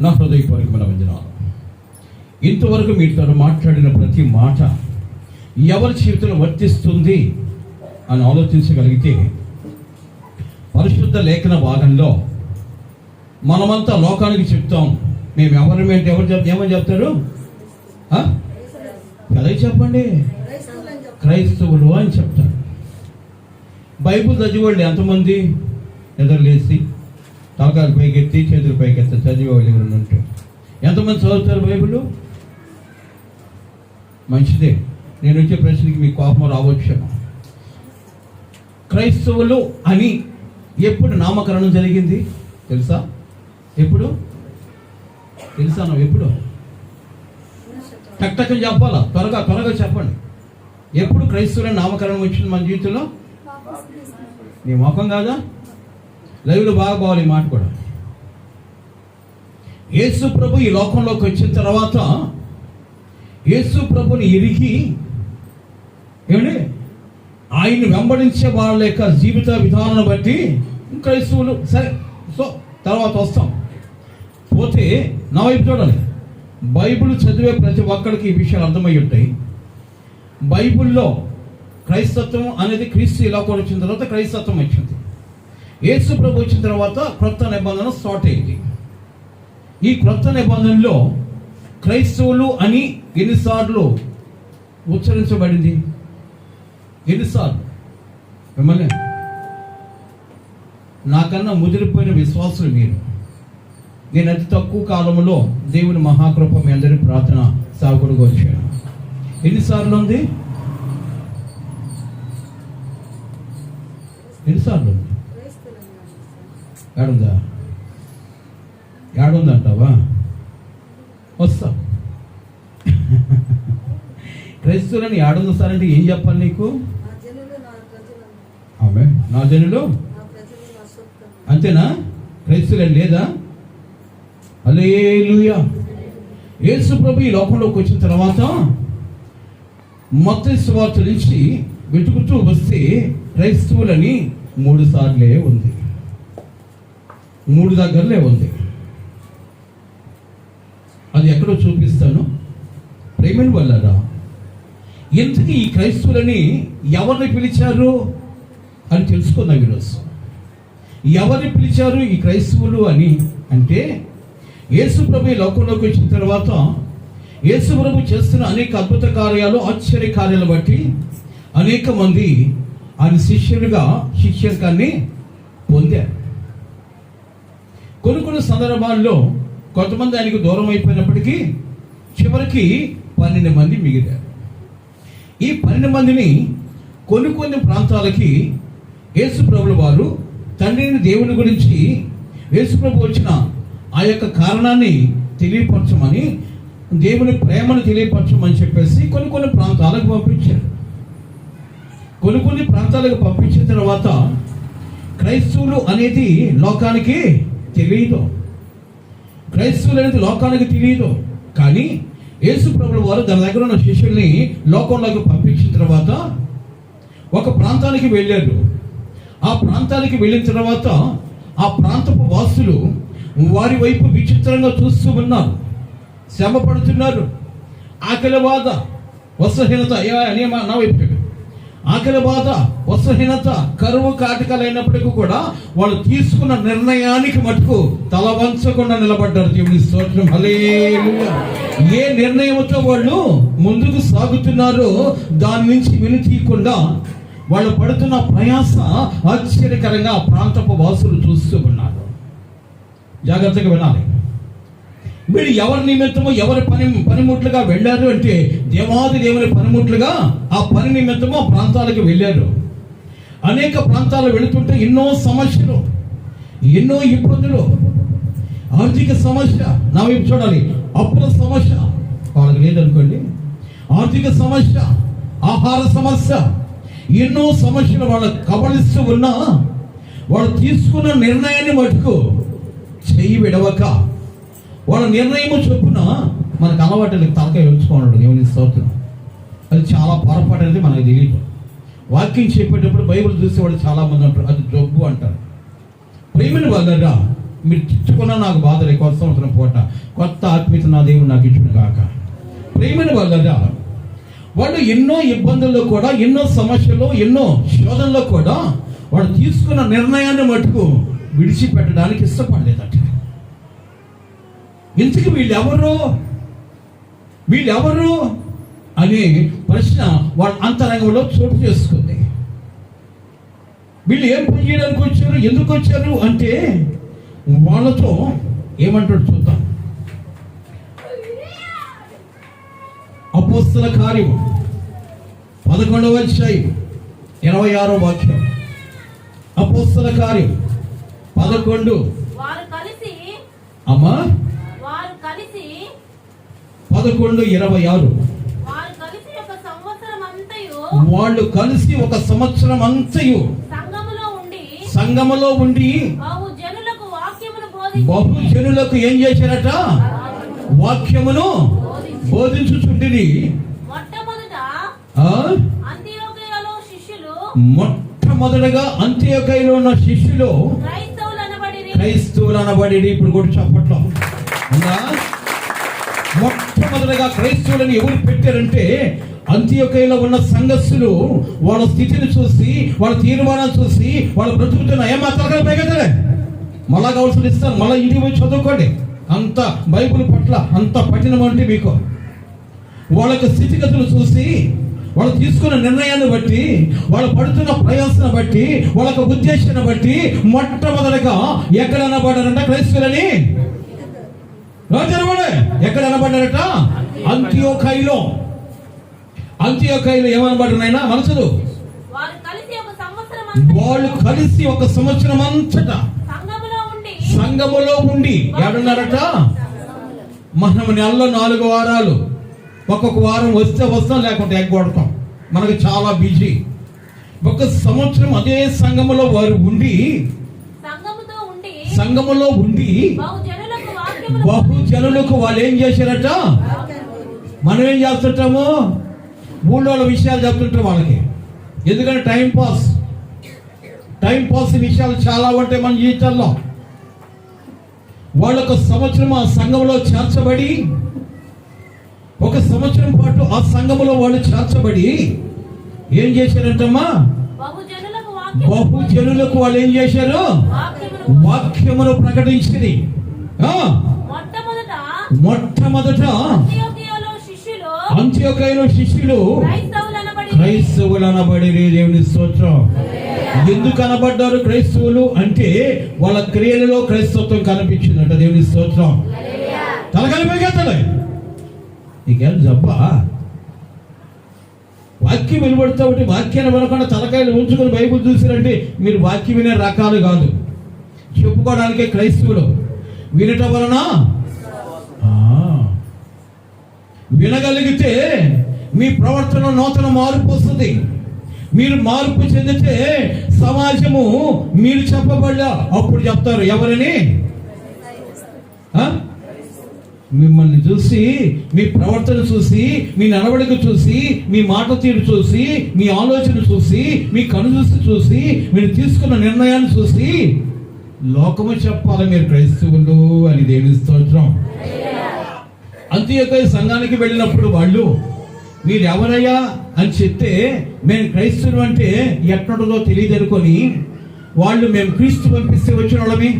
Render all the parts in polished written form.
నా హృదయపూర్వకమైన వందనాలు. ఇంతవరకు మీతో మాట్లాడిన ప్రతి మాట ఎవరి జీవితంలో వర్తిస్తుంది అని ఆలోచించగలిగితే, పరిశుద్ధ లేఖన భాగంలో మనమంతా లోకానికి చెప్తాం, మేము ఎవరు ఏమని చెప్తారు కదా, చెప్పండి, క్రైస్తవులు అని చెప్తారు. బైబుల్ చదివేవాళ్ళు ఎంతమంది? నిద్రలేసి తలకాయలు పైకెత్తి చేతులు పైకెత్తి చదివేవాళ్ళు ఎవరైనా ఉంటే ఎంతమంది చదువుతారు బైబిల్? మంచిదే. నేను వచ్చే ప్రశ్నకి మీకు కోపం రావచ్చేమో. క్రైస్తవులు అని ఎప్పుడు నామకరణం జరిగింది తెలుసా? ఎప్పుడు తెలుసా? ఎప్పుడు? టక్ చెప్పాలా? త్వరగా చెప్పండి. ఎప్పుడు క్రైస్తవుల నామకరణం వచ్చింది మన జీవితంలో? నీ మొఖం కాదా? లైవ్లో బాగా పోవాలి ఈ మాట కూడా. యేసు ప్రభు ఈ లోకంలోకి వచ్చిన తర్వాత యేసు ప్రభుని ఎరిగి ఏమండి ఆయన్ని వెంబడించే వాళ్ళ యొక్క జీవిత విధానాన్ని బట్టి క్రైస్తవులు. సరే, సో తర్వాత వస్తాం. పోతే నా వైపు చూడాలి. బైబిల్ చదివే ప్రతి ఒక్కరికి ఈ విషయాలు అర్థమై ఉంటాయి. బైబిల్లో క్రైస్తత్వం అనేది క్రీస్తు ఈ లోకంలో వచ్చిన తర్వాత క్రైస్తత్వం వచ్చింది. యేసు ప్రభు వచ్చిన తర్వాత క్రొత్త నిబంధన స్టార్ట్ అయింది. ఈ క్రొత్త నిబంధనలో క్రైస్తవులు అని ఎన్నిసార్లు ఉచ్చరించబడింది? ఎన్నిసార్లు? మిమ్మల్ని నాకన్నా ముదిరిపోయిన విశ్వాసులు మీరు. నేను అతి తక్కువ కాలంలో దేవుని మహాకృప మీ అందరి ప్రార్థన సాగుడుగా వచ్చాను. ఎన్నిసార్లు ఉంది? ఎన్నిసార్లు ఉంది? ఏడుందా? ఏడుందంటావా? వస్తా. క్రైస్తవులని ఏడుంది సార్ అంటే ఏం చెప్పాలి నీకు? ఆమె నా జనులు అంతేనా? క్రైస్తవులని లేదా? హల్లెలూయా. యేసు ప్రభు ఈ లోకంలోకి వచ్చిన తర్వాత మత్తయి సువార్త నుంచి వెతుకుతూ వస్తే క్రైస్తవులని 3 సార్లే ఉంది. 3 దగ్గరలే ఉంది. అది ఎక్కడో చూపిస్తాను. ప్రేమని వల్లరా ఎందుకు ఈ క్రైస్తవులని ఎవరిని పిలిచారు అని తెలుసుకుందాం ఈరోజు. ఎవరిని పిలిచారు ఈ క్రైస్తవులు అని అంటే, యేసు ప్రభు ఈ లోకంలోకి వచ్చిన తర్వాత యేసు ప్రభు చేస్తున్న అనేక అద్భుత కార్యాలు, ఆశ్చర్య కార్యాలు బట్టి అనేక మంది ఆయన శిష్యులుగా శిష్యకాన్ని పొందారు. కొన్ని సందర్భాల్లో కొంతమంది ఆయనకు దూరం అయిపోయినప్పటికీ చివరికి 12 మంది మిగిలారు. ఈ 12 మందిని కొన్ని ప్రాంతాలకి యేసు ప్రభుల వారు తండ్రిని దేవుని గురించి యేసు ప్రభు వచ్చిన ఆ యొక్క కారణాన్ని తెలియపరచమని, దేవుని ప్రేమను తెలియపరచమని చెప్పేసి కొన్ని ప్రాంతాలకు పంపించారు. కొన్ని ప్రాంతాలకు పంపించిన తర్వాత క్రైస్తవులు అనేది లోకానికి తెలియదు. క్రైస్తవులు అనేది లోకానికి తెలియదు. కానీ యేసు ప్రభుల వారు దాని దగ్గర ఉన్న శిష్యుల్ని లోకంలోకి పంపించిన తర్వాత ఒక ప్రాంతానికి వెళ్ళారు. ఆ ప్రాంతానికి వెళ్ళిన తర్వాత ఆ ప్రాంతపు వాసులు వారి వైపు విచిత్రంగా చూస్తూ ఉన్నారు, శ్రమ పడుతున్నారు. ఆకలి బాధ, వస్త్రహీనత అనే నా వైపు ఆకలి బాధ, వస్త్రహీనత, కరువు కాటకాలైనప్పటికీ కూడా వాళ్ళు తీసుకున్న నిర్ణయానికి మటుకు తల వంచకుండా నిలబడ్డారు. దేవుని స్తోత్రం, హల్లెలూయా. ఏ నిర్ణయంతో వాళ్ళు ముందుకు సాగుతున్నారో దాని నుంచి వినుతీయకుండా వాళ్ళు పడుతున్న ప్రయాస ఆశ్చర్యకరంగా ఆ ప్రాంతపు వాసులు చూస్తూ ఉన్నారు. జాగ్రత్తగా వినాలి. వీళ్ళు ఎవరి నిమిత్తము ఎవరి పనిముట్లుగా వెళ్ళారు అంటే, దేవాది దేవుని పనిముట్లుగా ఆ పని నిమిత్తము ఆ ప్రాంతాలకు వెళ్ళారు. అనేక ప్రాంతాలు వెళుతుంటే ఎన్నో సమస్యలు, ఎన్నో ఇబ్బందులు. ఆర్థిక సమస్య, నా వైపు చూడాలి. అప్పుల సమస్య వాళ్ళకి లేదనుకోండి. ఆర్థిక సమస్య, ఆహార సమస్య, ఎన్నో సమస్యలు వాళ్ళకు కబళిస్తూ ఉన్నా వాళ్ళు తీసుకున్న నిర్ణయాన్ని మటుకు చెయ్యి విడవక వాళ్ళ నిర్ణయము చొప్పున మనకు అలవాటు తలకాయ ఉంచుకోవడం. దేవుని స్తోత్రం. అది చాలా పొరపాటు అనేది మనకు తెలియదు. వాక్యం చెప్పేటప్పుడు బైబిల్ చూసేవాళ్ళు చాలా మంది అంటారు అది జబ్బు అంటారు. ప్రేమని వల్లరా మీరు తిట్టుకున్నా నాకు బాధలే. కొత్త సంవత్సరం పూట కొత్త ఆత్మీయత నా దేవుడు నాకు ఇచ్చిన కాక. ప్రియమైన వాళ్ళ వాళ్ళు ఎన్నో ఇబ్బందుల్లో కూడా, ఎన్నో సమస్యలు, ఎన్నో శోధనలో కూడా వాళ్ళు తీసుకున్న నిర్ణయాన్ని మటుకు విడిచిపెట్టడానికి ఇష్టపడలేదట. ఇంతకు వీళ్ళెవరు అనే ప్రశ్న వాళ్ళ అంతరంగంలో చోటు చేసుకుంది. వీళ్ళు ఏం పని చేయడానికి వచ్చారు, ఎందుకు వచ్చారు అంటే వాళ్ళతో ఏమంటాడు చూద్దాం. అపోస్తల కార్యము 11వ అధ్యాయం 26వ వాక్యం. అపోస్తల కార్యం 11 అమ్మా 11:26. వాళ్ళు కలిసి ఒక సంవత్సరం అంతయు సంఘములో ఉండి బహుజనులకు ఏం చేశారట? వాక్యమును బోధించుచుండిరి. మొట్టమొదటగా అంత్యోకయలో ఉన్న శిష్యులు క్రైస్తవులు అనబడి. ఇప్పుడు కూడా చెప్పట్లో ఉందా? మొట్టమొదటిగా క్రైస్తవులను ఎవరు పెట్టారంటే అంత్యోకయలో ఉన్న సంఘస్థులు. వాళ్ళ స్థితిని చూసి, వాళ్ళ తీర్మానాలు చూసి, వాళ్ళు బ్రతుకుతున్న ఏమాత్రం పైగలే మళ్ళా కావాల్సిన ఇస్తాను. మళ్ళీ ఇంటికి పోయి చదువుకోండి. అంత బైబిల్ పట్ల అంత పఠినం అంటే మీకు. వాళ్ళకి స్థితిగతులు చూసి, వాళ్ళు తీసుకున్న నిర్ణయాన్ని బట్టి, వాళ్ళు పడుతున్న ప్రయాసాన్ని బట్టి, వాళ్ళకి ఉద్దేశాన్ని బట్టి మొట్టమొదటిగా ఎక్కడ అనబడ్డారంట క్రైస్తవులని? ఎక్కడ అనబడ్డారట? అంత్యోకయలో. అంత్యోకయలో ఏమనబడ్డారైనా మనసులు? వాళ్ళు కలిసి ఒక సంవత్సరం అంతటా సంఘములో ఉండి ఏడున్నారట? మనం నెలలో 4 వారాలు, ఒక్కొక్క వారం వస్తే వస్తాం, లేకుంటే ఎగ్గొడతాం. మనకు చాలా బిజీ. ఒక సంవత్సరం అదే సంఘములో వారు ఉండి, సంఘములో ఉండి బహుజనులకు వాళ్ళు ఏం చేశారట? మనం ఏం చేస్తుంటాము? ఊళ్ళో విషయాలు చెప్తుంటాం వాళ్ళకి. ఎందుకంటే టైం పాస్ విషయాలు చాలా ఉంటాయి మన జీవితాల్లో. వాళ్ళొక సంవత్సరం ఆ సంఘంలో చేర్చబడి, ఒక సంవత్సరం పాటు ఆ సంఘములో వాళ్ళు చేర్చబడి ఏం చేశారంటమ్మా? బహుజనులకు వాళ్ళు ఏం చేశారు? వాక్యమును ప్రకటించింది. మొట్టమొదట అంత్యోకయలో శిష్యులు క్రైస్తవులు అనబడి. దేవుని స్తోత్రం. ఎందుకు అనబడ్డారు క్రైస్తవులు అంటే వాళ్ళ క్రియలలో క్రైస్తవత్వం కనిపించిందంట. దేవుని స్తోత్రం. తలకలిపోయి నీకేం జబ్బా? వాక్యం వినబడుతూ ఉంటే వాక్యాన్ని వినకుండా తలకాయలు ఉంచుకొని బైబుల్ చూసారంటే మీరు వాక్యం వినే రకాలు కాదు. చెప్పుకోవడానికే క్రైస్తవులు. వినటం వలన వినగలిగితే మీ ప్రవర్తన నూతన మార్పు వస్తుంది. మీరు మార్పు చెందితే సమాజము మీరు చెప్పబడ్డా అప్పుడు చెప్తారు. ఎవరని? మిమ్మల్ని చూసి, మీ ప్రవర్తన చూసి, మీ నడవడిక చూసి, మీ మాట తీరు చూసి, మీ ఆలోచన చూసి, మీ కనుదృష్టి చూసి, మీరు తీసుకున్న నిర్ణయాన్ని చూసి లోకము చెప్పాలి మీరు క్రైస్తవులు అని. దేవుని స్తోత్రం. అంత్యోకయ సంఘానికి వెళ్ళినప్పుడు వాళ్ళు మీరు ఎవరయ్యా అని చెప్తే మేము క్రైస్తవులు అంటే ఎక్కడదో తెలియదు అనుకొని వాళ్ళు మేము క్రీస్తు పంపిస్తే వచ్చిన వాళ్ళమి,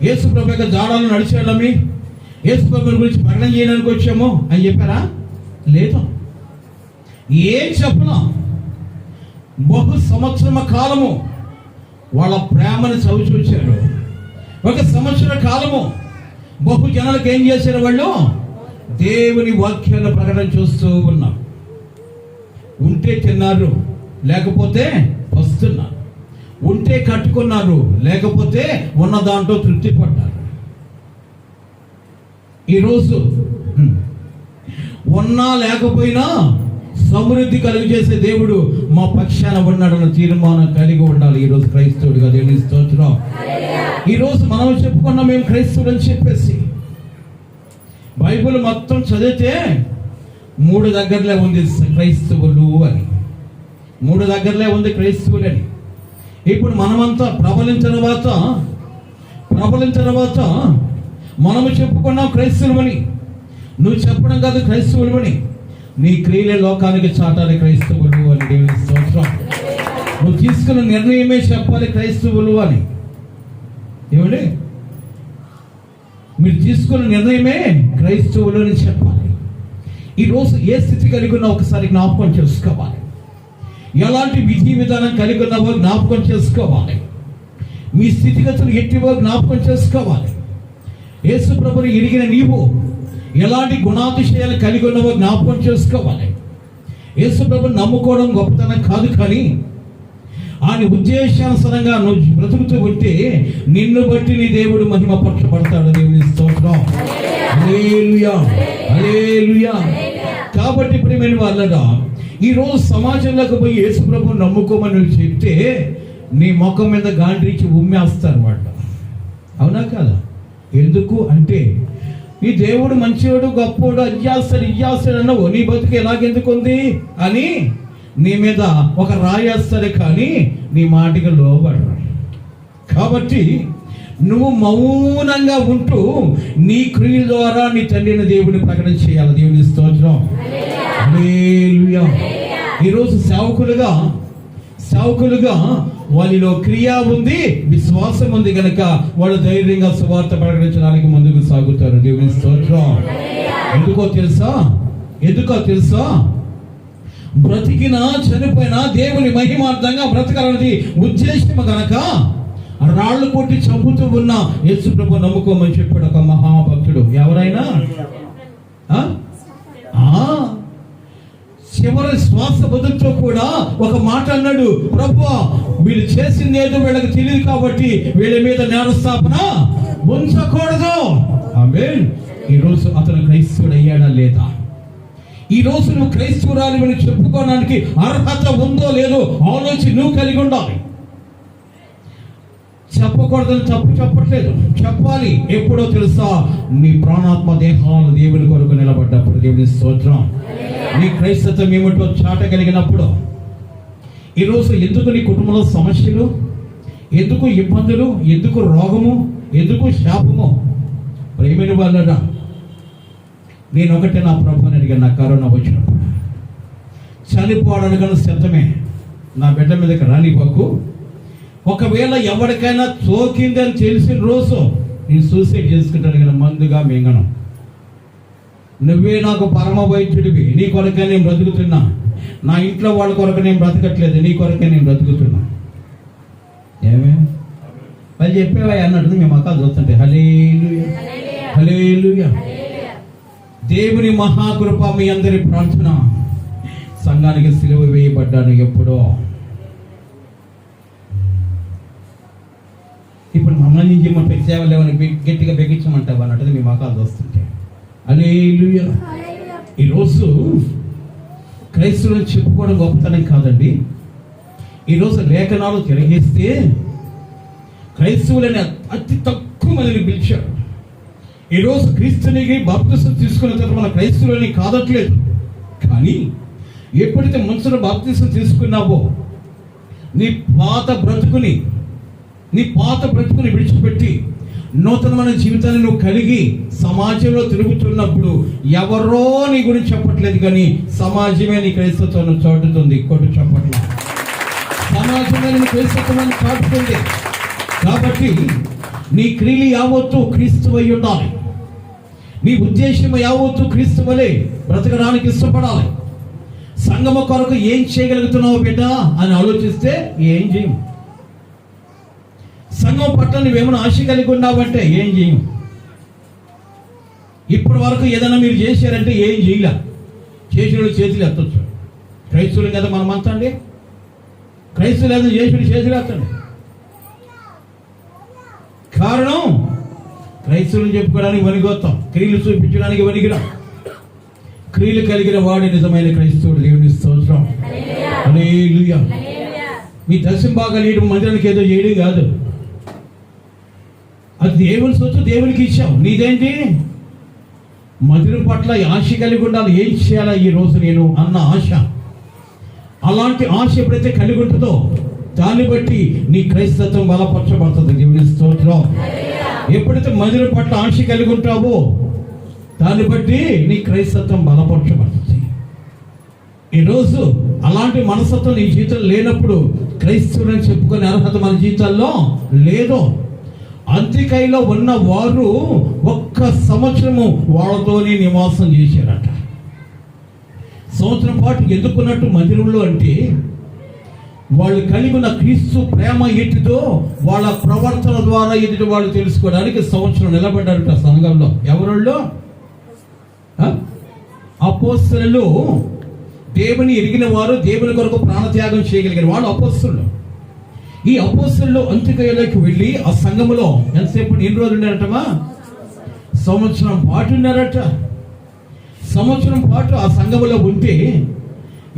యేసు ప్రభు యొక్క జాడాలను నడిచే వాళ్ళమి, యేసు ప్రభు గురించి ప్రకటన చేయడానికి వచ్చాము అని చెప్పారా? లేదు. ఏం చెప్పనా? బహు సంవత్సర కాలము వాళ్ళ ప్రేమను చవి చూచారు. ఒక సంవత్సర కాలము బహు జనాలకు ఏం చేశారు? వాళ్ళు దేవుని వాక్యాన్ని ప్రకటన చూస్తూ ఉన్నారు. ఉంటే తిన్నారు, లేకపోతే వస్తున్నారు. ఉంటే కట్టుకున్నారు, లేకపోతే ఉన్న దాంట్లో తృప్తి పడ్డారు. ఈరోజు ఉన్నా లేకపోయినా సమృద్ధి కలిగి చేసే దేవుడు మా పక్షాన ఉన్నాడన్న తీర్మానం కలిగి ఉండాలి ఈరోజు క్రైస్తవుడిగా. దేవుని స్తోత్రం. ఈరోజు మనం చెప్పుకున్నాం మేము క్రైస్తవుడు అని చెప్పేసి. బైబిల్ మొత్తం చదివితే 3 దగ్గరలే ఉంది క్రైస్తవులు అని. 3 దగ్గరలే ఉంది క్రైస్తవులు అని. ఇప్పుడు మనమంతా ప్రబలించిన తర్వాత ప్రబలిన తర్వాత మనము చెప్పుకున్నాం క్రైస్తవులని. నువ్వు చెప్పడం కాదు క్రైస్తవులని, నీ క్రియలే లోకానికి చాటాలి క్రైస్తవులు అని. దేవుని స్తోత్రం. నువ్వు తీసుకున్న నిర్ణయమే చెప్పాలి క్రైస్తవులు అని. ఏమండి, మీరు తీసుకున్న నిర్ణయమే క్రైస్తవులు అని చెప్పాలి. ఈరోజు ఏ స్థితి కలిగి ఉన్నా ఒకసారి జ్ఞాపకం చేసుకోవాలి. ఎలాంటి విధి విధానం కలిగి ఉన్నావో జ్ఞాపకం చేసుకోవాలి. మీ స్థితిగతులు ఎట్టివో జ్ఞాపకం చేసుకోవాలి. యేసు ప్రభుని ఎరిగిన నీవు ఎలాంటి గుణాతిశయాలు కలిగి ఉన్నావో జ్ఞాపకం చేసుకోవాలి. యేసు ప్రభుని నమ్ముకోవడం గొప్పతనం కాదు, కానీ ఆయన ఉద్దేశానుసారంగా నువ్వు బ్రతుకుతూ ఉంటే నిన్ను బట్టి నీ దేవుడు మహిమ పరచబడతాడు. దేవుని స్తోత్రం. హల్లెలూయా, హల్లెలూయా. కాబట్టి ప్రియమైన వాళ్ళరా, ఈరోజు సమాజంలోకి పోయి యేసు ప్రభుని నమ్ముకోమని చెప్తే నీ ముఖం మీద గాండ్రించి ఉమ్మేస్తారు వాళ్ళు. అవునా కదా? ఎందుకు అంటే ఈ దేవుడు మంచివాడు, గొప్పోడు, ఇయ్యాస్తాడు అన్నావు, నీ బతుకు ఎలాగెందుకు ఉంది అని నీ మీద ఒక రాయేస్తారు, కానీ నీ మాటకి లోబడరు. కాబట్టి నువ్వు మౌనంగా ఉంటూ నీ క్రియల ద్వారా నీ తండ్రిని దేవుని ప్రకటన చేయాలి. దేవుని స్తోత్రం. హల్లెలూయా. ఈరోజు సేవకులుగా వాళ్ళలో క్రియ ఉంది, విశ్వాసం ఉంది కనుక వాళ్ళు ధైర్యంగా సువార్త ప్రకటించడానికి ముందుకు సాగుతారు. దేవుని స్తోత్రం. ఎందుకో తెలుసా? బ్రతికినా చనిపోయినా దేవుని మహిమార్థంగా బ్రతకాలన్నది ఉద్దేశం గనక రాళ్ళు కొట్టి చంపుతూ ఉన్న యేసు ప్రభు నమ్ముకోమని చెప్పాడు ఒక మహాభక్తుడు. ఎవరైనా చివరి శ్వాస బదులుతో కూడా ఒక మాట అన్నాడు, ప్రభువా వీళ్ళు చేసింది ఏదో వీళ్ళకి తెలియదు కాబట్టి వీళ్ళ మీద నేరస్థాపన ఉంచకూడదు. ఆమేన్. ఈరోజు అతను క్రైస్తవుడు అయ్యాడా లేదా? ఈ రోజు నువ్వు క్రైస్తవురాలు అని చెప్పుకోవడానికి అర్హత ఉందో లేదో ఆలోచన నువ్వు కలిగి ఉండాలి. చెప్పకూడదని తప్పు చెప్పట్లేదు, చెప్పాలి. ఎప్పుడో తెలుసా? నీ ప్రాణాత్మ దేహాలు దేవుని కొరకు నిలబడ్డప్పుడు. దేవుని స్తోత్రం. నీ క్రైస్తత్వం ఏమిటో చాటగలిగినప్పుడు. ఈరోజు ఎందుకు నీ కుటుంబంలో సమస్యలు, ఎందుకు ఇబ్బందులు, ఎందుకు రోగము, ఎందుకు శాపము? ప్రేమైన వాళ్ళరా, నేను ఒకటే నా ప్రభుని అడిగాను. నా కరోనా వచ్చినప్పుడు చనిపోవడానికి సిద్ధమే, నా బిడ్డ మీదకి రానివ్వకు. ఒకవేళ ఎవరికైనా సోకిందని తెలిసిన రోజు నేను సూసైడ్ చేసుకుంటాను కదా, మందుగా మింగను. నువ్వే నాకు పరమ వైద్యుడివి, నీ కొరకే నేను బ్రతుకుతున్నా. నా ఇంట్లో వాళ్ళ కొరకు నేను బ్రతకట్లేదు, నీ కొరకే నేను బ్రతుకుతున్నా. ఏమే వాళ్ళు చెప్పేవా అన్నట్టు మేము అక్క చూస్తుంటే హల్లెలూయా, హల్లెలూయా. దేవుని మహాకృప మీ అందరి ప్రార్థన. సంఘానికి సిలువ వేయబడ్డాను ఎప్పుడో. ఇప్పుడు మమ్మల్ని మన పెద్దసేవలేమని గట్టిగా బెగించమంటావు అన్నట్టు మీ మకాలు చూస్తుంటే హల్లెలూయా. ఈరోజు క్రైస్తవులను చెప్పుకోవడం గొప్పతనం కాదండి. ఈరోజు లేఖనాలు తిరిగేస్తే క్రైస్తవులని అతి తక్కువ మందిని పిలిచారు. ఈరోజు క్రీస్తునికి బాప్తిసం తీసుకున్న తర్వాత మన క్రైస్తవులని కాదట్లేదు, కానీ ఎప్పుడైతే మనసులో బాప్తిసం తీసుకున్నావో నీ పాత బ్రతుకుని విడిచిపెట్టి నూతనమైన జీవితాన్ని నువ్వు కలిగి సమాజంలో తిరుగుతున్నప్పుడు ఎవరో నీ గురించి చెప్పట్లేదు, కానీ సమాజమే నీ క్రైస్తత్వాన్ని చాటుతుంది. కొట్టు చెప్పట్లేదు, సమాజమే నీ క్రైస్తత్వాన్ని చాటుతుంది. కాబట్టి నీ క్రియలు యావత్తు క్రీస్తువై ఉండాలి. నీ ఉద్దేశం యావత్తు క్రీస్తువలే బ్రతకడానికి ఇష్టపడాలి. సంగమ కొరకు ఏం చేయగలుగుతున్నావు బిడ్డ అని ఆలోచిస్తే ఏం చేయం. సంఘం పట్ల నువ్వేమైనా ఆశ కలిగి ఉన్నావంటే ఏం చేయం. ఇప్పటి వరకు ఏదైనా మీరు చేశారంటే ఏం చేయలే. చేసిన చేతులు ఎత్తొచ్చు. క్రైస్తవులు కదా మనమంతా అండి. క్రైస్తవులు ఏదైనా చేసిన చేతులు ఎత్తండి. కారణం క్రైస్తవులు చెప్పుకోవడానికి వణిగొత్తాం, క్రియలు చూపించడానికి వణిగిరాం. క్రియలు కలిగిన వాడు నిజమైన క్రైస్తవుడు. దేవుని స్తోత్రం. హల్లెలూయా. మీ దర్శనం బాగా లేయడం మందిరానికి ఏదో చేయడం కాదు, అది దేవుని సొత్తు, దేవునికి ఇచ్చాం. నీదేంటి? మందిరం పట్ల ఆశ కలిగి ఉండాలి. ఏం చేయాలా ఈ రోజు నేను అన్న ఆశ. అలాంటి ఆశ ఎప్పుడైతే కలిగి ఉంటుందో దాన్ని బట్టి నీ క్రైస్తత్వం బలపరచబడుతుంది. దేవుని స్తోత్రం. ఎప్పుడైతే మందిరం పట్ల ఆశ కలిగి ఉంటావో దాన్ని బట్టి నీ క్రైస్తత్వం బలపరచబడుతుంది. ఈరోజు అలాంటి మనస్తత్వం నీ జీవితంలో లేనప్పుడు క్రైస్తవులని చెప్పుకునే అర్హత మన జీవితాల్లో లేదు. అంత్యకైలో ఉన్న వారు 1 సంవత్సరము వాళ్ళతోనే నివాసం చేశారట. సంవత్సరం పాటు ఎందుకున్నట్టు మందిరంలో అంటే వాళ్ళు కలిగి ఉన్న క్రీస్తు ప్రేమ ఎటుతో వాళ్ళ ప్రవర్తన ద్వారా ఎదుటి వాళ్ళు తెలుసుకోవడానికి సంవత్సరం నిలబడ్డారట సంఘంలో. ఎవరోళ్ళు? అపోస్తలులు. దేవుని ఎరిగిన వారు, దేవుని కొరకు ప్రాణత్యాగం చేయగలిగిన వాళ్ళు అపోస్తలులు. ఈ అపోస్తలులు అంత్యకయలోకి వెళ్ళి ఆ సంఘములో ఎంతసేపు ఎన్ని రోజులు ఉన్నారటమా? సంవత్సరం పాటు ఉన్నారట. సంవత్సరం పాటు ఆ సంఘములో ఉంటే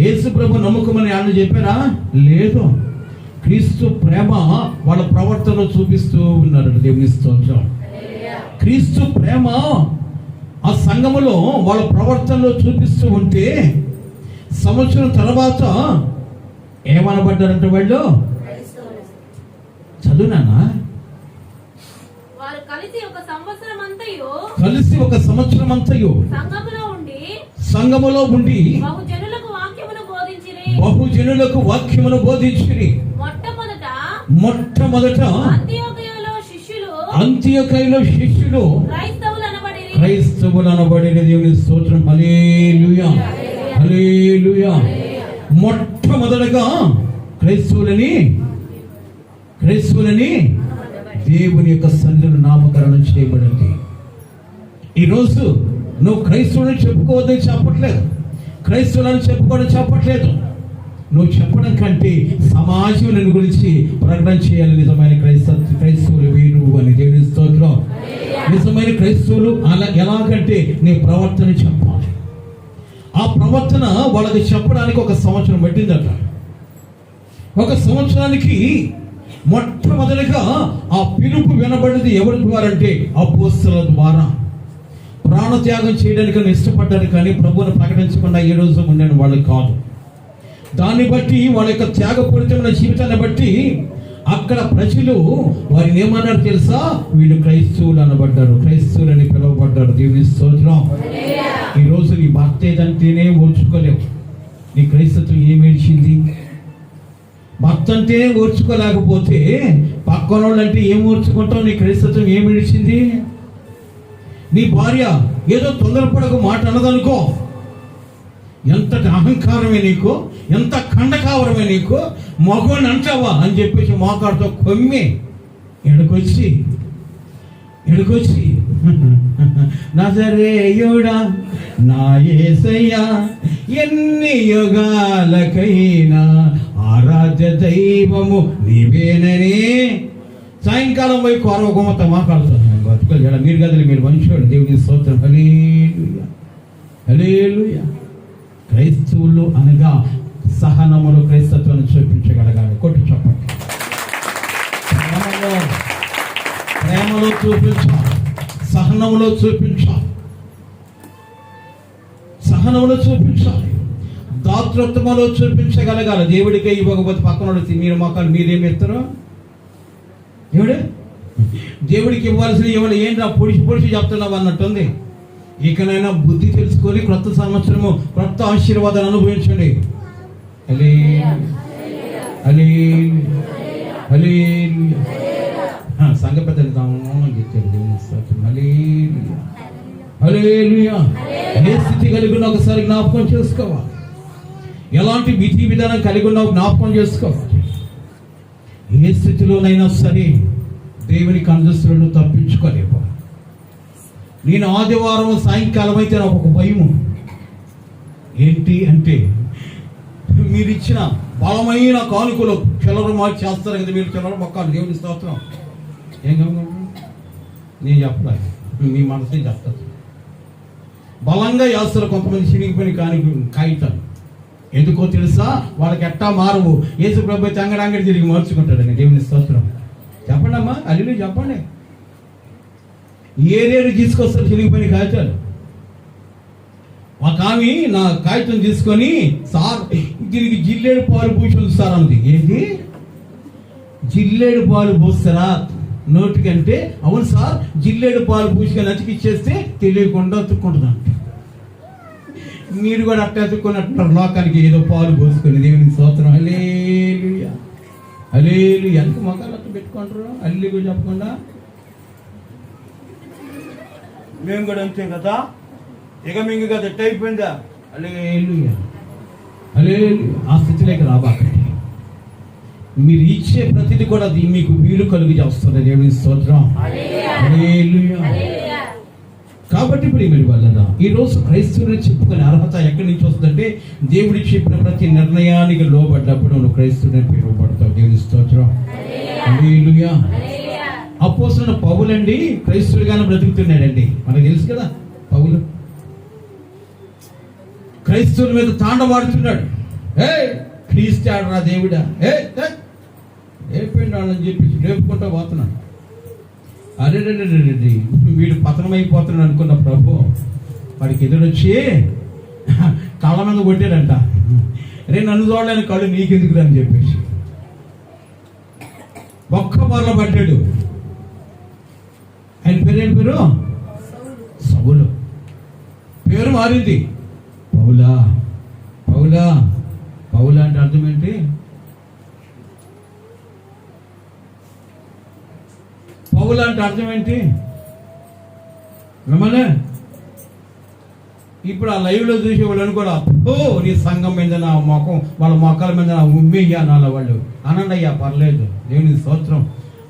యేసు ప్రభు నమ్మకమని ఆయన చెప్పారా? లేదు. క్రీస్తు ప్రేమ వాళ్ళ ప్రవర్తనలో చూపిస్తూ ఉన్నారట. దేవుని స్తోత్రం. క్రీస్తు ప్రేమ ఆ సంఘములో వాళ్ళ ప్రవర్తనలో చూపిస్తూ ఉంటే సంవత్సరం తర్వాత ఏమనబడ్డారంటే వాళ్ళు? చదువునానా? కలిసి ఒక సంవత్సరం అంతయు సంఘములో ఉండి బహుజనులకు వాక్యమును బోధించిరి. మొట్టమొదట అంత్యొకయలో శిష్యులు క్రైస్తవులు అనబడిన దేవుని స్తోత్రం. హల్లెలూయా, హల్లెలూయా. మొట్టమొదటగా క్రైస్తవులని దేవుని యొక్క సన్నిధిలో నామకరణం చేయబడింది. ఈరోజు నువ్వు క్రైస్తవుని చెప్పుకోవద్దని చెప్పట్లేదు, క్రైస్తవులను చెప్పుకోవడం చెప్పట్లేదు. నువ్వు చెప్పడం కంటే సమాజం నేను గురించి ప్రకటన చేయాలి. నిజమైన క్రైస్తవులు వీరు అని దేవుని స్తోత్రం. నిజమైన క్రైస్తవులు అలా ఎలాగంటే నీ ప్రవర్తన చెప్పాలి. ఆ ప్రవర్తన వాళ్ళకి చెప్పడానికి 1 సంవత్సరం పట్టిందట. 1 సంవత్సరానికి మొట్టమొదటిగా ఆ పిలుపు వినబడింది ఎవరి ద్వారా అంటే అపోస్తలుల ద్వారా. ప్రాణత్యాగం చేయడానికి ఇష్టపడ్డారు కానీ ప్రభువును ప్రకటించకుండా ఏ రోజు ఉండని వాళ్ళు కాదు. దాన్ని బట్టి వాళ్ళ యొక్క త్యాగపూరితమైన జీవితాన్ని బట్టి అక్కడ ప్రజలు వారిని ఏమన్నారు తెలుసా? వీళ్ళు క్రైస్తవులు అనబడ్డారు, క్రైస్తవులని పిలువబడ్డారు. దేవుని స్తోత్రం. ఈరోజు నీ భర్త ఏదంటేనే ఓర్చుకోలేవు. నీ క్రైస్తత్వం ఏమేడ్చింది? భర్త అంటే ఓర్చుకోలేకపోతే పక్కన వాళ్ళంటే ఏం ఓర్చుకుంటావు? నీ క్రైస్తత్వం ఏమేడ్చింది? నీ భార్య ఏదో తొందరపడకు మాట అన్నదనుకో, ఎంతటి అహంకారమే నీకు, ఎంత ఖండకావరమే నీకు. మగవాడిని అంటావా అని చెప్పేసి మోకాడుతో కొమ్మి ఎడుకొచ్చి నజరేయుడా నా యేసయ్యా ఎన్ని యుగాలకైనా ఆరాధ్య దైవము నీవేనని సాయంకాలం పోయి కోరవగొమ్మత మాట్లాడుతాను. బతుకోలేడా? మీరు గదిలి మీరు మనుషుడు. దేవుని స్తోత్రం. హల్లెలూయా, హల్లెలూయా. క్రైస్తవులు అనగా సహనములు క్రైస్తత్వాన్ని చూపించగలగాలి. కొట్టు చెప్పండి. ప్రేమలో చూపించాలి, సహనములో చూపించాలి, సహనములో చూపించాలి, దాతృత్వములో చూపించగలగాలి. దేవుడికే ఇవ్వకపోతే పక్కన మీరు మొక్కలు మీరేమి ఇస్తారో దేవుడికి ఇవ్వాల్సిన ఇవ్వాలి. ఏంటి పొడిచి చెప్తున్నావు అన్నట్టుంది. ఇకనైనా బుద్ధి తెలుసుకొని క్రొత్త సంవత్సరము క్రొత్త ఆశీర్వాదాలు అనుభవించండి. సంఘ పెద్దలు ఏ స్థితి కలిగి ఉన్నా ఒకసారి జ్ఞాపకం చేసుకోవాలి. ఎలాంటి విధి విధానం కలిగి ఉన్నావు జ్ఞాపకం చేసుకోవాలి. ఏ స్థితిలోనైనా సరే దేవుని కందస్తులను తప్పించుకోలేవు. నేను ఆదివారం సాయంకాలం అయితే నాకు ఒక భయము ఏంటి అంటే, మీరు ఇచ్చిన బలమైన కానుకలు చిల్లర మార్చి చేస్తారు కదా, మీరు చిల్లర మొక్కాలి. దేవుని స్తోత్రం. ఏం నేను చెప్పలే, మీ మనసే చెప్తాను. బలంగా చేస్తారు కొంతమంది చిరిగిపోయిన కాగితాలు. ఎందుకో తెలుసా? వాళ్ళకి ఎట్టా మారవు. యేసు ప్రభు అంగడి తిరిగి మార్చుకుంటాడని. దేవుని స్తోత్రం. చెప్పండి అమ్మా, అల్లు చెప్పండి. ఏరేరు తీసుకొస్తారు చిరిగిపోయిన కాగితాలు. ఒక ఆమె నా కాగితం తీసుకొని, సార్ దీనికి జిల్లేడు పాలు పూసి సార్ అంది. ఏంటి జిల్లేడు పాలు పోస్తారా? నోటికంటే అవును సార్ జిల్లేడు పాలు పూసుకొని అతికిచ్చేస్తే తెలియకుండా అతుక్కుంటుందంట. మీరు కూడా అట్లా అతుక్కున్నట్టున్నారు లోకానికి ఏదో పాలు పోసుకొని. దేవుని స్తోత్రం. హల్లెలూయా హల్లెలూయా. ఎందుకు మొక్కలు అట్లా పెట్టుకుంటారు అల్లిగా చెప్పకుండా? మేము కూడా అంతే కదా, ఇక మీకు కదా ఎట్ట అయిపోయిందా? హల్లెలూయా హల్లెలూయా. ఆ స్థితిలోకి రాబాకండి. మీరు ఇచ్చే ప్రతిదీ కూడా అది మీకు వీలు కలుగు చేస్తుంది. దేవుని స్తోత్రం. హల్లెలూయా. కాబట్టి ప్రియమైన వాళ్ళరా, ఈరోజు క్రైస్తవుని చెప్పుకునే అర్హత ఎక్కడి నుంచి వస్తుందంటే దేవుడి చెప్పిన ప్రతి నిర్ణయానికి లోబడ్డప్పుడు నువ్వు క్రైస్తవుని పిలువబడతావు. దేవుని స్తోత్రం. హల్లెలూయా. అపోస్తలుడైన పౌలండి క్రైస్తవుడిగానే బ్రతుకుతున్నాడండి. మనకు తెలుసు కదా, పౌలు క్రైస్తవుల మీద తాండవాడుతున్నాడు. క్రీస్తు ఆడరా దేవుడా, ఏపోయిండాడని చెప్పి రేపుకుంటా పోతున్నాడు. అరే వీడు పతనమైపోతున్నాడు అనుకున్న ప్రభు వాడికి ఎదురొచ్చి కళ్ళ మీద కొట్టాడంట. నన్ను చూడలేని కళ్ళు నీకెందుకు అని చెప్పేసి ఒక్క బర్ల పడ్డాడు. ఆయన పేరు పేరు సౌలు. పేరు మారింది. పౌలా పౌలా పౌలా అంటే అర్థం ఏంటి? పౌలా అంటే అర్థం ఏంటి? మిమ్మల్ని ఇప్పుడు ఆ లైవ్లో చూసేవాళ్ళు అనుకోరా, నీ సంఘం మీద నా మొఖం, వాళ్ళ మొక్కల మీద నా ఉమ్మేయ్యా నాల వాళ్ళు అనండి. అయ్యా పర్లేదు. దేవుని స్తోత్రం.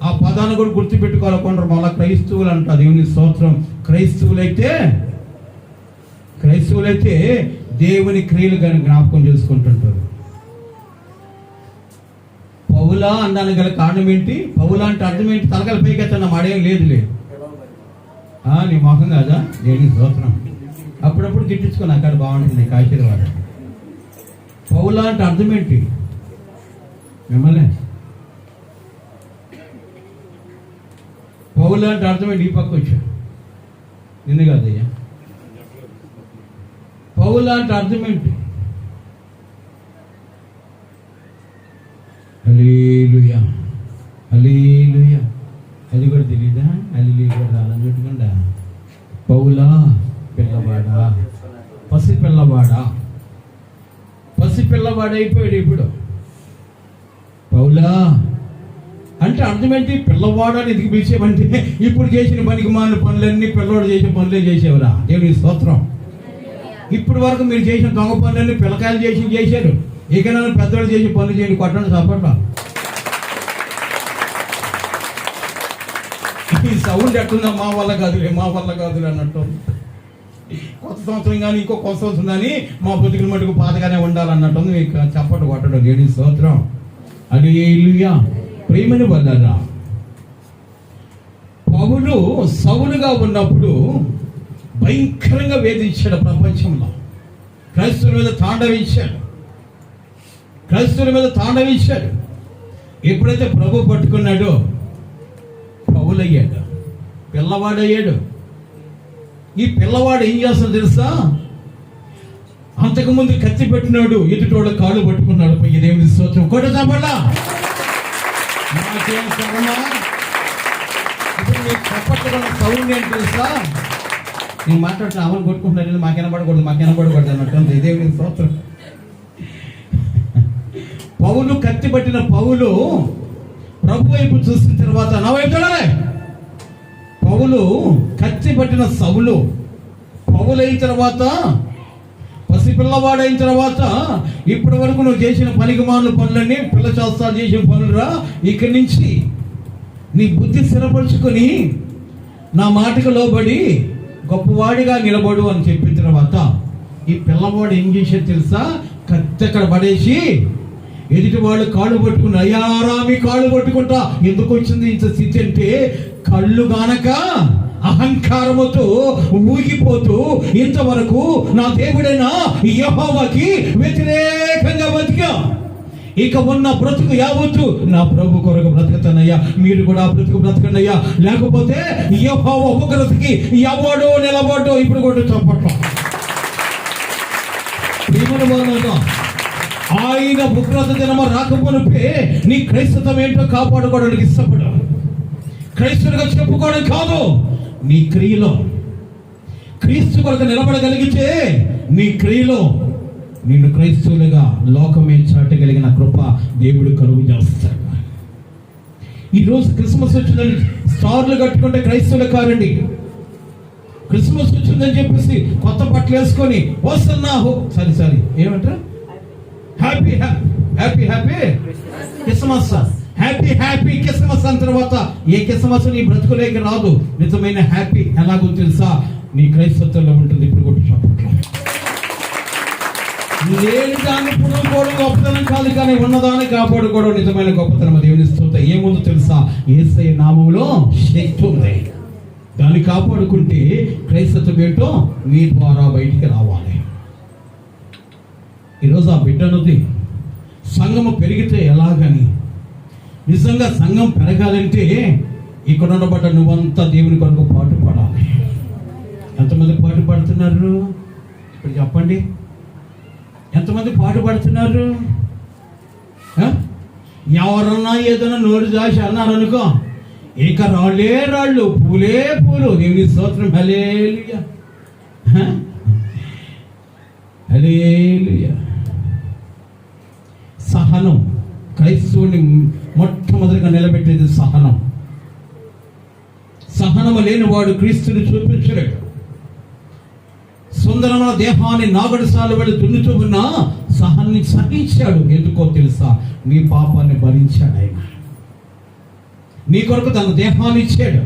ఆ పదాన్ని కూడా గుర్తుపెట్టుకోవాలి. కొందరు మళ్ళా క్రైస్తవులు అంట. దేవుని స్తోత్రం. క్రైస్తవులైతే దేవుని క్రియలు కానీ జ్ఞాపకం చేసుకుంటుంటారు. పౌలా అనడానికి గల కారణం ఏంటి? పౌలా అంటే అర్థం ఏంటి? తలకాల పైకి ఎత్తన్నా మాడేం లేదులే. నీ మొహం కాదా? దేవుని స్తోత్రం. అప్పుడప్పుడు తిట్టించుకుని అక్కడ బాగుంటుంది నీకు ఆశీర్వాదం. పౌలా అంటే అర్థం ఏంటి? మిమ్మల్ని పౌలా అంటే అర్థం ఏంటి? ఈ పక్క వచ్చా నిన్ను కాదయ్యా. పౌలా అంటే అర్థం ఏంటి? హల్లెలూయా హల్లెలూయా. అది కూడా తెలీదా? హల్లెలూయా కూడా రాలని పెట్టుకుండా పౌలా పిల్లవాడా, పసిపిల్లవాడా అయిపోయాడు. ఇప్పుడు పౌలా అంటే అర్థం ఏంటి? పిల్లవాడని ఎందుకు పిలిచేవంటే ఇప్పుడు చేసిన పనికి మాలిన పనులన్నీ పిల్లవాడు చేసిన పనులే చేసేవరా. దేవుని స్తోత్రం. ఇప్పుడు వరకు మీరు చేసిన దొంగ పనులన్నీ పిల్లకాయలు చేశారు. ఇక నన్ను పెద్దవాళ్ళు చేసి పనులు చేయండి. కొట్టండి చప్పట్ల. ఈ సౌండ్ ఎట్టుందా? మా వల్ల కాదులే అన్నట్టు. కొత్త సంవత్సరం కానీ ఇంకో కొత్త సంవత్సరం కానీ మా బతుకుల మటుకు పాతగానే ఉండాలన్నట్టు మీకు చప్పట్లు కొట్టడం. దేవుని స్తోత్రం. హల్లెలూయా. ప్రియమైన వాళ్ళారా, పౌలు సౌలుగా ఉన్నప్పుడు భయంకరంగా వేధించాడు. ప్రపంచంలో క్రైస్తవుల మీద తాండవించాడు. ఎప్పుడైతే ప్రభు పట్టుకున్నాడో పౌలయ్యాడు, పిల్లవాడయ్యాడు. ఈ పిల్లవాడు ఏం చేస్తాడు తెలుసా? అంతకుముందు కత్తి పెట్టినాడు, ఎదుటోళ్ళ కాళ్ళు పట్టుకున్నాడు. పోయి దేవుని స్తోత్రం. కొట్టబడ్డా నాకేం సరమా? ఇప్పుడు మీకు చెప్పట్టుకున్న సౌండ్ ఏంటి తెలుసా? నేను మాట్లాడుతున్నా అవన్నీ కొట్టుకుంటున్నాను, మాకెనబడకూడదు అన్నట్టు. దేవుని స్తోత్రం. పౌలు కత్తి పట్టిన పౌలు ప్రభు వైపు చూసిన తర్వాత నా వైపు చూడాలి. పౌలు కత్తి పట్టిన సౌలు పౌలైన తర్వాత, పసిపిల్లవాడైన తర్వాత, ఇప్పటి వరకు నువ్వు చేసిన పనికిమాలిన పనులన్నీ పిల్ల చేస్తాలు చేసిన పనులురా. ఇక్కడి నుంచి నీ బుద్ధి స్థిరపరుచుకొని నా మాటకు లోబడి గొప్పవాడిగా నిలబడు అని చెప్పిన తర్వాత ఈ పిల్లవాడు ఏం చేసేది తెలుసా? కత్తి అక్కడ పడేసి ఎదుటి వాళ్ళు కాళ్ళు పట్టుకుని అయ్యారా మీ కాళ్ళు పట్టుకుంటా. ఎందుకు వచ్చింది ఇంత స్థితి అంటే కళ్ళు గానక అహంకారముతో ఊగిపోతూ ఇంతవరకు నా దేవుడైన యెహోవాకి వ్యతిరేకంగా బతికా. ఇక ఉన్న బ్రతుకు యావత్తు నా ప్రభు కొరకు బ్రతుకుతానయ్యా, మీరు కూడా బ్రతుకు బ్రతకండి అయ్యా, లేకపోతే యెహోవా ఉగ్రతకి ఎవడో నిలబడ్డో. ఇప్పుడు కూడా చప్పట్లు. ఆయన ఉగ్రత దినమ రాకపోతే నీ క్రైస్తవం ఏంటో కాపాడుకోవడానికి ఇష్టపడు. క్రైస్తవుడిగా చెప్పుకోవడం కాదు, నీ క్రియలో క్రీస్తు కొరకు నిలబడగలిగితే నీ క్రియలో నిన్ను క్రైస్తవులుగా లోకమే చాటగలిగిన కృప దేవుడు కలుగు చేస్తాడు. ఈరోజు క్రిస్మస్ వచ్చిందని స్టార్లు కట్టుకుంటే క్రైస్తవులు కారండి. క్రిస్మస్ వచ్చిందని చెప్పేసి కొత్త బట్టలు వేసుకొని వస్తున్నాహో సారీ ఏమంటారు, happy happy happy Christmas, happy Christmas అన్న తర్వాత ఏ క్రిస్మస్ నీ బ్రతుకులేక రాదు. నిజమైన హ్యాపీ ఎలాగో తెలుసా, నీ క్రైస్తత్వంలో ఉంటుంది. ఇప్పుడు కొట్టు చప్పట్లు. లేని దాన్ని పుణుకోవడం గొప్పతనం కాదు, కానీ ఉన్నదాన్ని కాపాడుకోవడం నిజమైన గొప్పతనం. దేవుని స్తోత్రం. ఏముందో తెలుసా, యేసయ్య నామములో శక్తి ఉంది. దాన్ని కాపాడుకుంటే క్రైస్తత్వం ఏంటో మీ ద్వారా బయటికి రావాలి. ఈరోజు ఆ బిడ్డ అన్నది సంఘము పెరిగితే ఎలాగని, నిజంగా సంఘం పెరగాలంటే ఇక్కడ ఉండబడ్డ నువ్వంతా దేవుని కొరకు పాటు పడాలి. ఎంతమంది పాటు పడుతున్నారు ఇప్పుడు చెప్పండి? ఎంతమంది పాటు పడుతున్నారు? ఎవరన్నా ఏదైనా నోరు దాచి అన్నారనుకో, ఇక రాళ్ళే రాళ్ళు, పూలే పూలు. దేవుని స్తోత్రం. హల్లెలూయా హల్లెలూయా. సహనం క్రైస్తవుని మొట్టమొదటిగా నిలబెట్టేది సహనం. సహనము లేని వాడు క్రీస్తుని చూపించలేడు. సుందరమైన దేహాన్ని నాగడసాల వెళ్ళి దున్నుతూ ఉన్న సహాన్ని సహించాడు. ఎందుకో తెలుసా, నీ పాపాన్ని భరించాడు ఆయన. నీ కొరకు తన దేహాన్ని ఇచ్చాడు,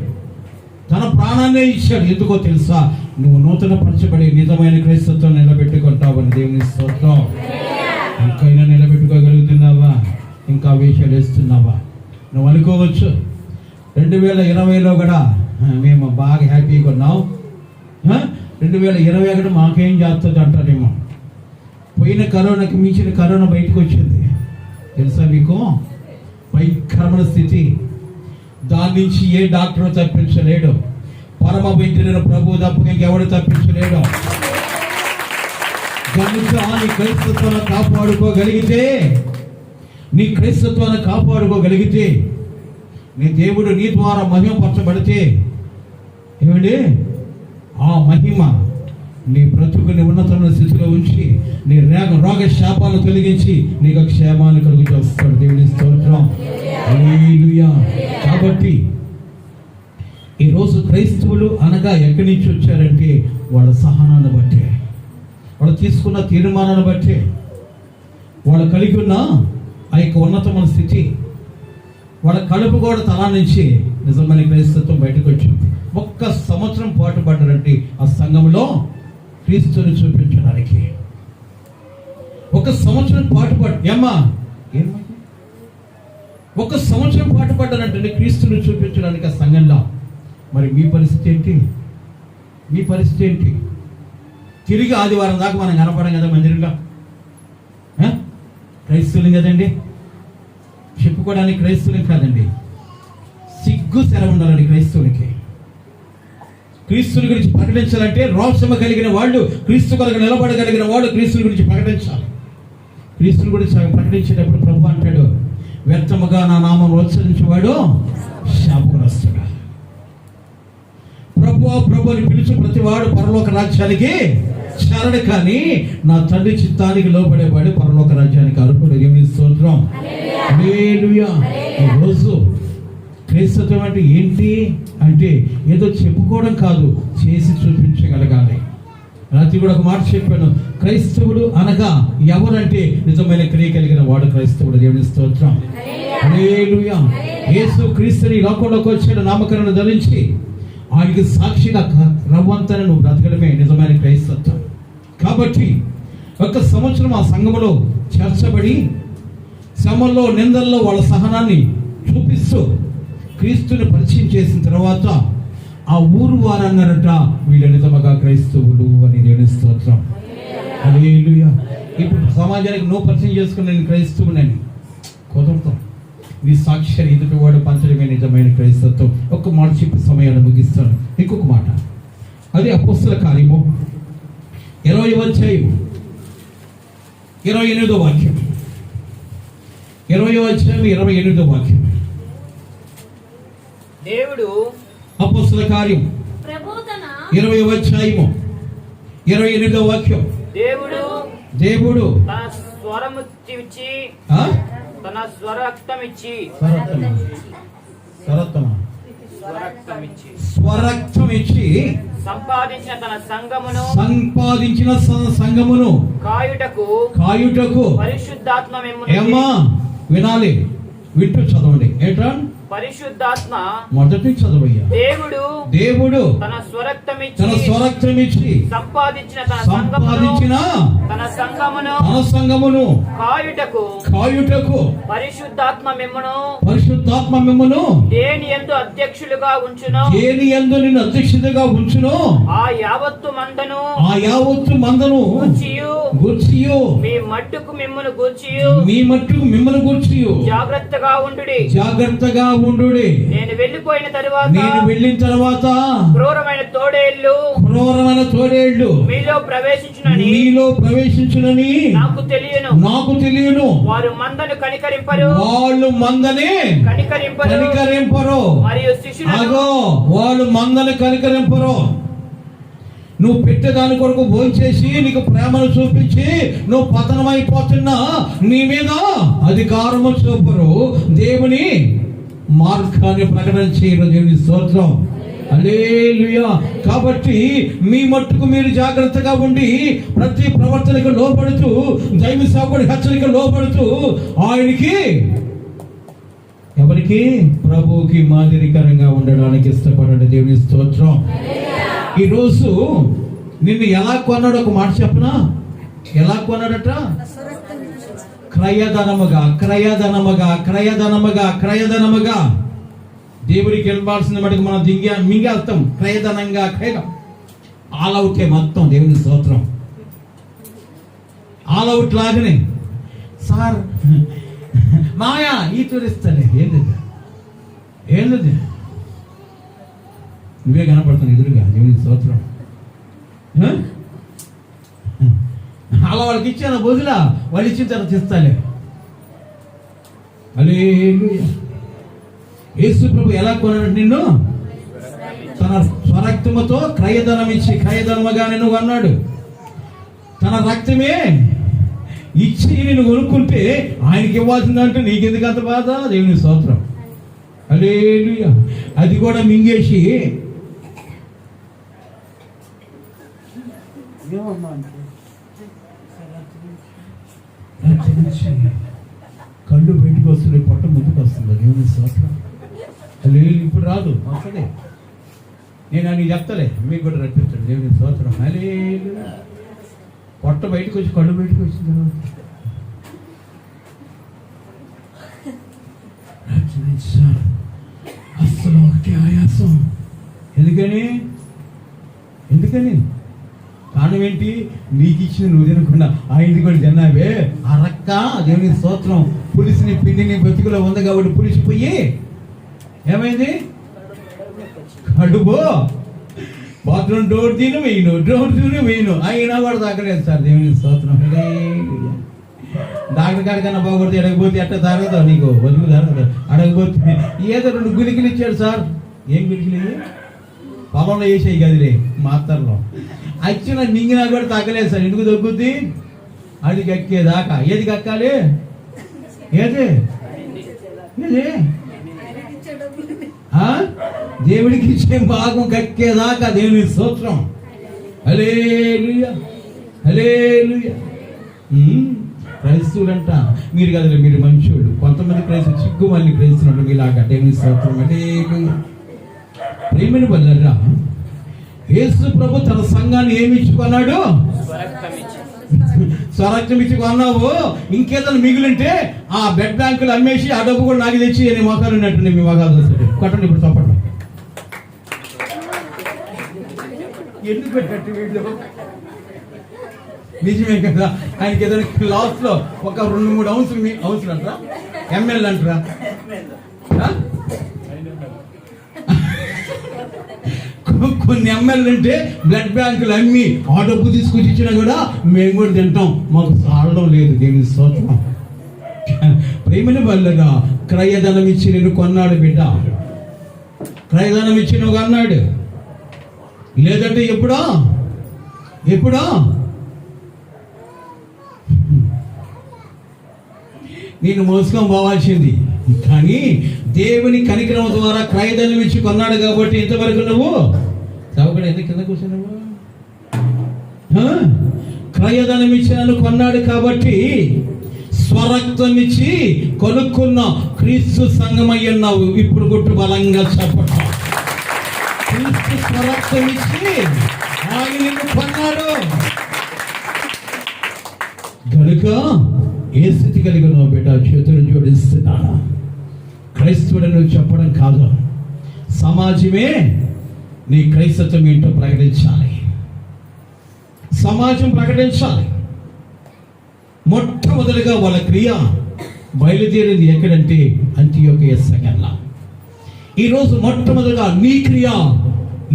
తన ప్రాణాన్నే ఇచ్చాడు. ఎందుకో తెలుసా, నువ్వు నూతన పరచబడి నిజమైన క్రైస్తత్వం నిలబెట్టుకుంటావని. దేవుని స్తోత్రం. ఇంకైనా నిలబెట్టుకోగలుగుతున్నావా? ఇంకా వేషాలు వేస్తున్నావా? నువ్వు అనుకోవచ్చు 2020లో కూడా మేము బాగా హ్యాపీగా ఉన్నాం, 2021 మాకేం చేస్తుంది అంటారేమో. పోయిన కరోనాకి మించిన కరోనా బయటకు వచ్చింది తెలుసా మీకు? భయంకరమైన స్థితి. దాని నుంచి ఏ డాక్టర్ తప్పించలేడు. పరమ వైద్యుడైన ప్రభు తప్ప ఇంకెవడు తప్పించలేడు. కనుక నీ క్రైస్తత్వాన్ని కాపాడుకోగలిగితే, నీ క్రైస్తత్వాన్ని కాపాడుకోగలిగితే, నీ దేవుడు నీ ద్వారా మహిమపరచబడితే ఏమండి, ఆ మహిమ నీ బ్రతుకుని ఉన్నతమైన స్థితిలో ఉంచి నీ రోగ శాపాలను తొలగించి నీకు క్షేమాన్ని కలుగు చేస్తాడు. దేవుని స్తోత్రం. హల్లెలూయా. కాబట్టి ఈరోజు క్రైస్తవులు అనగా ఎక్కడి నుంచి వచ్చారంటే వాళ్ళ సహనాన్ని బట్టే, వాళ్ళు తీసుకున్న తీర్మానాన్ని బట్టే, వాళ్ళు కలిగి ఉన్న ఆ యొక్క ఉన్నతమైన స్థితి, వాళ్ళ కడుపు కూడా తల నుంచి నిజమైన క్రైస్తత్వం బయటకు వచ్చింది. 1 సంవత్సరం పాటు పడ్డారంటే ఆ సంఘంలో క్రీస్తుని చూపించడానికి. 1 సంవత్సరం పాటు ఏమ్మా 1 సంవత్సరం పాటు పడ్డారంటే క్రీస్తుని చూపించడానికి ఆ సంఘంలో. మరి మీ పరిస్థితి ఏంటి? మీ పరిస్థితి ఏంటి? తిరిగి ఆదివారం దాకా మనం కనపడం కదా మందిరంలో. క్రైస్తవులు కదండి, చెప్పుకోవడానికి క్రైస్తవులు కాదండి. సిగ్గు శర ఉండాలండి క్రైస్తవులకి. క్రీస్తుని గురించి ప్రకటించాలంటే రోషము కలిగిన వాళ్ళు, క్రీస్తు కొరకు నిలబడగలిగిన వాడు క్రీస్తుని గురించి ప్రకటించాలి. క్రీస్తుని గురించి ప్రకటించేటప్పుడు ప్రభు అంటాడు, వ్యర్థముగా నా నామం ఉచ్చరించేవాడు శాపగ్రస్తుడు. ప్రభు అని పిలిచి ప్రతివాడు పరలోక రాజ్యానికి చేరడు, కానీ నా తండ్రి చిత్తానికి లోబడేవాడు పరలోక రాజ్యానికి అర్హుడు. దేవుని స్తోత్రం. హల్లెలూయా. ఈరోజు క్రైస్తత్వం అంటే ఏంటి అంటే ఏదో చెప్పుకోవడం కాదు, చేసి చూపించగలగాలి. రాత్రి కూడా ఒక మాట చెప్పాను, క్రైస్తవుడు అనగా ఎవరంటే నిజమైన క్రియ కలిగిన వాడు క్రైస్తవుడు. దేవుని స్తోత్రం. హల్లెలూయా. యేసు క్రీస్తుని లోకంలోకి వచ్చాడు నామకరణ ధరించి. ఆయనకి సాక్షిగా రవ్వంతని నువ్వు బ్రతకడమే నిజమైన క్రైస్తత్వం. కాబట్టి 1 సంవత్సరం ఆ సంఘములో చేర్చబడి శ్రమల్లో నిందల్లో వాళ్ళ సహనాన్ని చూపిస్తూ క్రీస్తుని పరిచయం చేసిన తర్వాత ఆ ఊరు వారు అన్నారట, వీళ్ళ నిజముగా క్రైస్తవులు అని. దేవుని స్తోత్రం. హల్లెలూయా. ఇప్పుడు సమాజానికి నువ్వు పరిచయం చేసుకుని నేను క్రైస్తవునని కుదరతాం. నీ సాక్ష్యాన్ని ఎదుటివాడు పంచడమే నిజమైన క్రైస్తత్వం. ఒక్క మాట చెప్పి సమయాన్ని ముగిస్తాను. ఇంకొక మాట, అది అపోస్తల కార్యము 20వ అధ్యాయం 28వ వాక్యం. 20వ అధ్యాయం 28వ వాక్యం. దేవుడు అపోస్తల కార్యం 20వ అధ్యాయము 28వ వాక్యం. దేవుడు తన స్వరము ఇచ్చి తన స్వరక్తం ఇచ్చి సంపాదించిన తన సంఘమును కాయుటకు పరిశుద్ధాత్మ ఏమ్మా వినాలి, వింటూ చదవండి. ఏంటా పరిశుద్ధాత్మ మొదటి చదవయ్యా. దేవుడు తన స్వరక్తం ఇచ్చి సంపాదించిన తన సంఘమును కాయుటకు పరిశుద్ధాత్మ మిమ్మును దేని యందు అధ్యక్షులుగా నిన్ను అధ్యక్షులుగా ఉంచును ఆ యావత్తు మందను గూర్చియు మీ మట్టుకు మిమ్మును గూర్చియు జాగ్రత్తగా ఉండుడి. నేను వెళ్ళిన తర్వాత క్రూరమైన తోడేళ్ళు మీలో ప్రవేశించునని నాకు తెలియను. వారు మందను కనికరింపరు మరియు వాళ్ళు మందను కనికరింపరు. నువ్వు పెట్టేదాని కొరకు భోంచేసి నీకు ప్రేమను చూపించి నువ్వు పతనమైపోతున్నా నీ మీద అధికారము చూపరు. దేవుని మార్గాన్ని ప్రకటన చేయడం దేవుని స్తోత్రం. హల్లెలూయా. కాబట్టి మీ మట్టుకు మీరు జాగ్రత్తగా ఉండి ప్రతి ప్రవర్తనకు లోపడుతూ దైవ సేవకుడి హెచ్చరిక లోపడుతూ ఆయనకి ఎవరికి ప్రభువుకి మాదిరికరంగా ఉండడానికి ఇష్టపడండి. దేవుని స్తోత్రం. ఈరోజు నిన్ను ఎలా కొన్నాడు ఒక మాట చెప్పనా? ఎలా కొన్నాడట? క్రయధనముగా దేవుడికి వెళ్ళాల్సిన మటుకు మనం మింగేస్తాం. క్రయధనంగా ఆల్ అవుటే మొత్తం. దేవుని స్తోత్రం. ఆల్ అవుట్ లాగానే సార్ మాయా ఈ చూరిస్తానే ఏంది నువ్వే కనపడుతుంది ఎదురుగా. దేవుని స్తోత్రం. అలా వాళ్ళకి ఇచ్చాను బొదులా, వాళ్ళు ఇచ్చిన తర్వాత ఇస్తాలే. హల్లెలూయా. యేసు ప్రభు ఎలా కొన్నాడు నిన్ను? తన స్వరక్తముతో క్రయధనముగా నిన్ను కొన్నాడు. తన రక్తమే ఇచ్చి నేను కొనుక్కుంటే ఆయనకి ఇవ్వాల్సిందంటే నీకెందుకు అంత బాధ? దేవుని స్తోత్రం. హల్లెలూయా. అది కూడా మింగేసి కళ్ళు బయటకు వస్తుంది, పొట్ట ముందుకు వస్తుంది. దేవుని స్తోత్రం. హల్లెలూయా. ఇప్పుడు రాదు, వస్తుంది. నేను అని చెప్తలే, మీకు కూడా రప్పించండి. దేవుని స్తోత్రం. హల్లెలూయా. పొట్ట బయటకు వచ్చి కళ్ళు బయటకు వచ్చిన తర్వాత అసలు ఒకటి ఆయాసం. ఎందుకని కారణం ఏంటి? నీకు ఇచ్చిన నువ్వు తినకుండా ఆయనది కూడా తిన్నావే. ఆ రక్క దేవుని స్తోత్రం. పులిసిని పిండిని బతుకులో ఉంది కాబట్టి పులిసిపోయి ఏమైంది? కడుపు బాత్రూమ్ డోర్ తిని వేయను అయినా కూడా తాగలేదు సార్. దేవుని స్తోత్రం. డాక్టర్ కాడికన్నా బాగుపడితే అడగపోతే ఎట్ట తాగదు, నీకు బతుకు తాగదు. అడగపోతే ఏదో 2 గులికలు ఇచ్చాడు సార్. ఏం గులికలు? పొలంలో వేసేయి గదిలే మాత్రలో వచ్చిన మింగినా కూడా తగ్గలేదు సార్. ఎందుకు తగ్గుద్ది? అది కక్కేదాకా. ఏది కక్కాలి? ఏది దేవుడికి ఇచ్చే భాగం కక్కేదాకా. దేవుని స్తోత్రం. హల్లెలూయా. హల్లెలూయా. క్రైస్తవులంట మీరు కదలే, మీరు మంచోళ్ళు. కొంతమంది క్రైస్తవులు చిక్కు మళ్ళీ క్రైస్తున్నట్టు మీలాగా. దేవుని స్తోత్రం. హల్లెలూయా. ప్రేమను వల్లరా యేసు ప్రభు తన సంఘాన్ని ఏమి ఇచ్చుకున్నాడు? స్వరక్తం ఇచ్చి కొన్నావు. ఇంకేదైనా మిగిలింటే ఆ బెడ్ బ్యాంకులు అమ్మేసి ఆ డబ్బు కూడా నాకు తెచ్చి నేను మోకాలు ఉన్నట్టు మీ మోకాలు కొట్టండి. ఇప్పుడు తప్పండి. ఎందుకు పెట్టట్టు వీళ్ళు? నిజమే కదా. ఆయనకి ఏదైనా లాస్ట్ లో ఒక 2-3 ఔన్సులు అంటారా, ఎంఎల్ అంటారా, కొన్ని ఎమ్మెల్యేలు అంటే బ్లడ్ బ్యాంకులు అమ్మి ఆ డబ్బు తీసుకొచ్చి ఇచ్చినా కూడా మేము కూడా తింటాం, మాకు సాడడం లేదు. దేవుని స్తోత్రం. ప్రేమని వల్లగా క్రయధనం ఇచ్చి నేను కొన్నాడు బిడ్డ. క్రయదానం ఇచ్చినవు అన్నాడు. లేదంటే ఎప్పుడో నేను మోసుకొని పోవాల్సింది. కానీ దేవుని కనికరం ద్వారా క్రయదానం ఇచ్చి కొన్నాడు కాబట్టి ఇంతవరకు నువ్వు సావుకడ ఎంత కింద కూర్చున్నావు. క్రయదానం ఇచ్చాను కొన్నాడు కాబట్టి స్వరక్తం ఇచ్చి కొనుక్కున్న క్రీస్తు సంఘమై ఉన్నావు. ఇప్పుడు గుట్టు బలంగా చెప్పటం. క్రీస్తు స్వరక్తం ఇచ్చి ఆయన నిన్ను కొన్నాడు కనుక ఏ స్థితి కలిగి ఉన్నావు బిడ్డ? చేతులు జోడిస్తున్నాను. క్రైస్తవుడు నువ్వు చెప్పడం కాదు, సమాజమే నీ క్రైస్తత్వం ఏంటో ప్రకటించాలి. సమాజం ప్రకటించాలి. మొట్టమొదటిగా వాళ్ళ క్రియ బయలుదేరింది ఎక్కడంటే అంతియోకియ సంఘంలో. ఈరోజు మొట్టమొదటిగా నీ క్రియ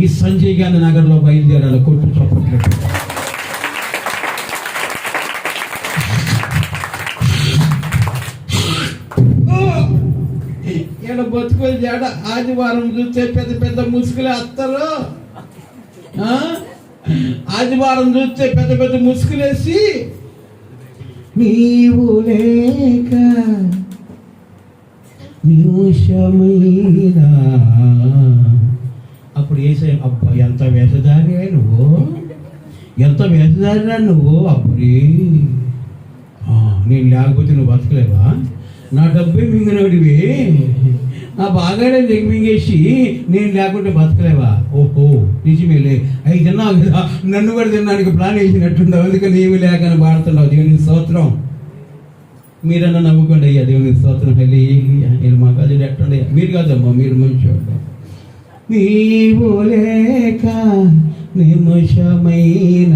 ఈ సంజయ్ గాంధీ నగర్లో బయలుదేరాలి. కొట్టు చప్పట్లు. ఇక్కడ బతుకులు జాడ ఆదివారం చూస్తే పెద్ద పెద్ద ముసుగులే వస్తారు. ఆదివారం చూస్తే పెద్ద పెద్ద ముసుగులేసి నీవు లేక నిమిషమైనా అప్పుడు వేసే అబ్బా ఎంత వేషధారి నువ్వు, ఎంత వేషధారిరా నువ్వు. అప్పుడే నేను లేకపోతే నువ్వు బతకలేవా? నా డబ్బే మింగినోడివి, నా బాగానే మింగేసి నేను లేకుంటే బతకలేవా? ఓహో నిజమేలే. అవి తిన్నావు కదా, నన్ను కూడా తినడానికి ప్లాన్ వేసినట్టుండవు. అందుకని ఏమి లేకని పాడుతున్నావు. దేవుని స్తోత్రం. మీరన్నా నవ్వుకోండి అయ్యా. దేవుని స్తోత్రం. వెళ్ళి మాకు అది ఎట్టండి. మీరు కాదమ్మా, మీరు మంచివాడు. నీవు లేక నిమిషమైన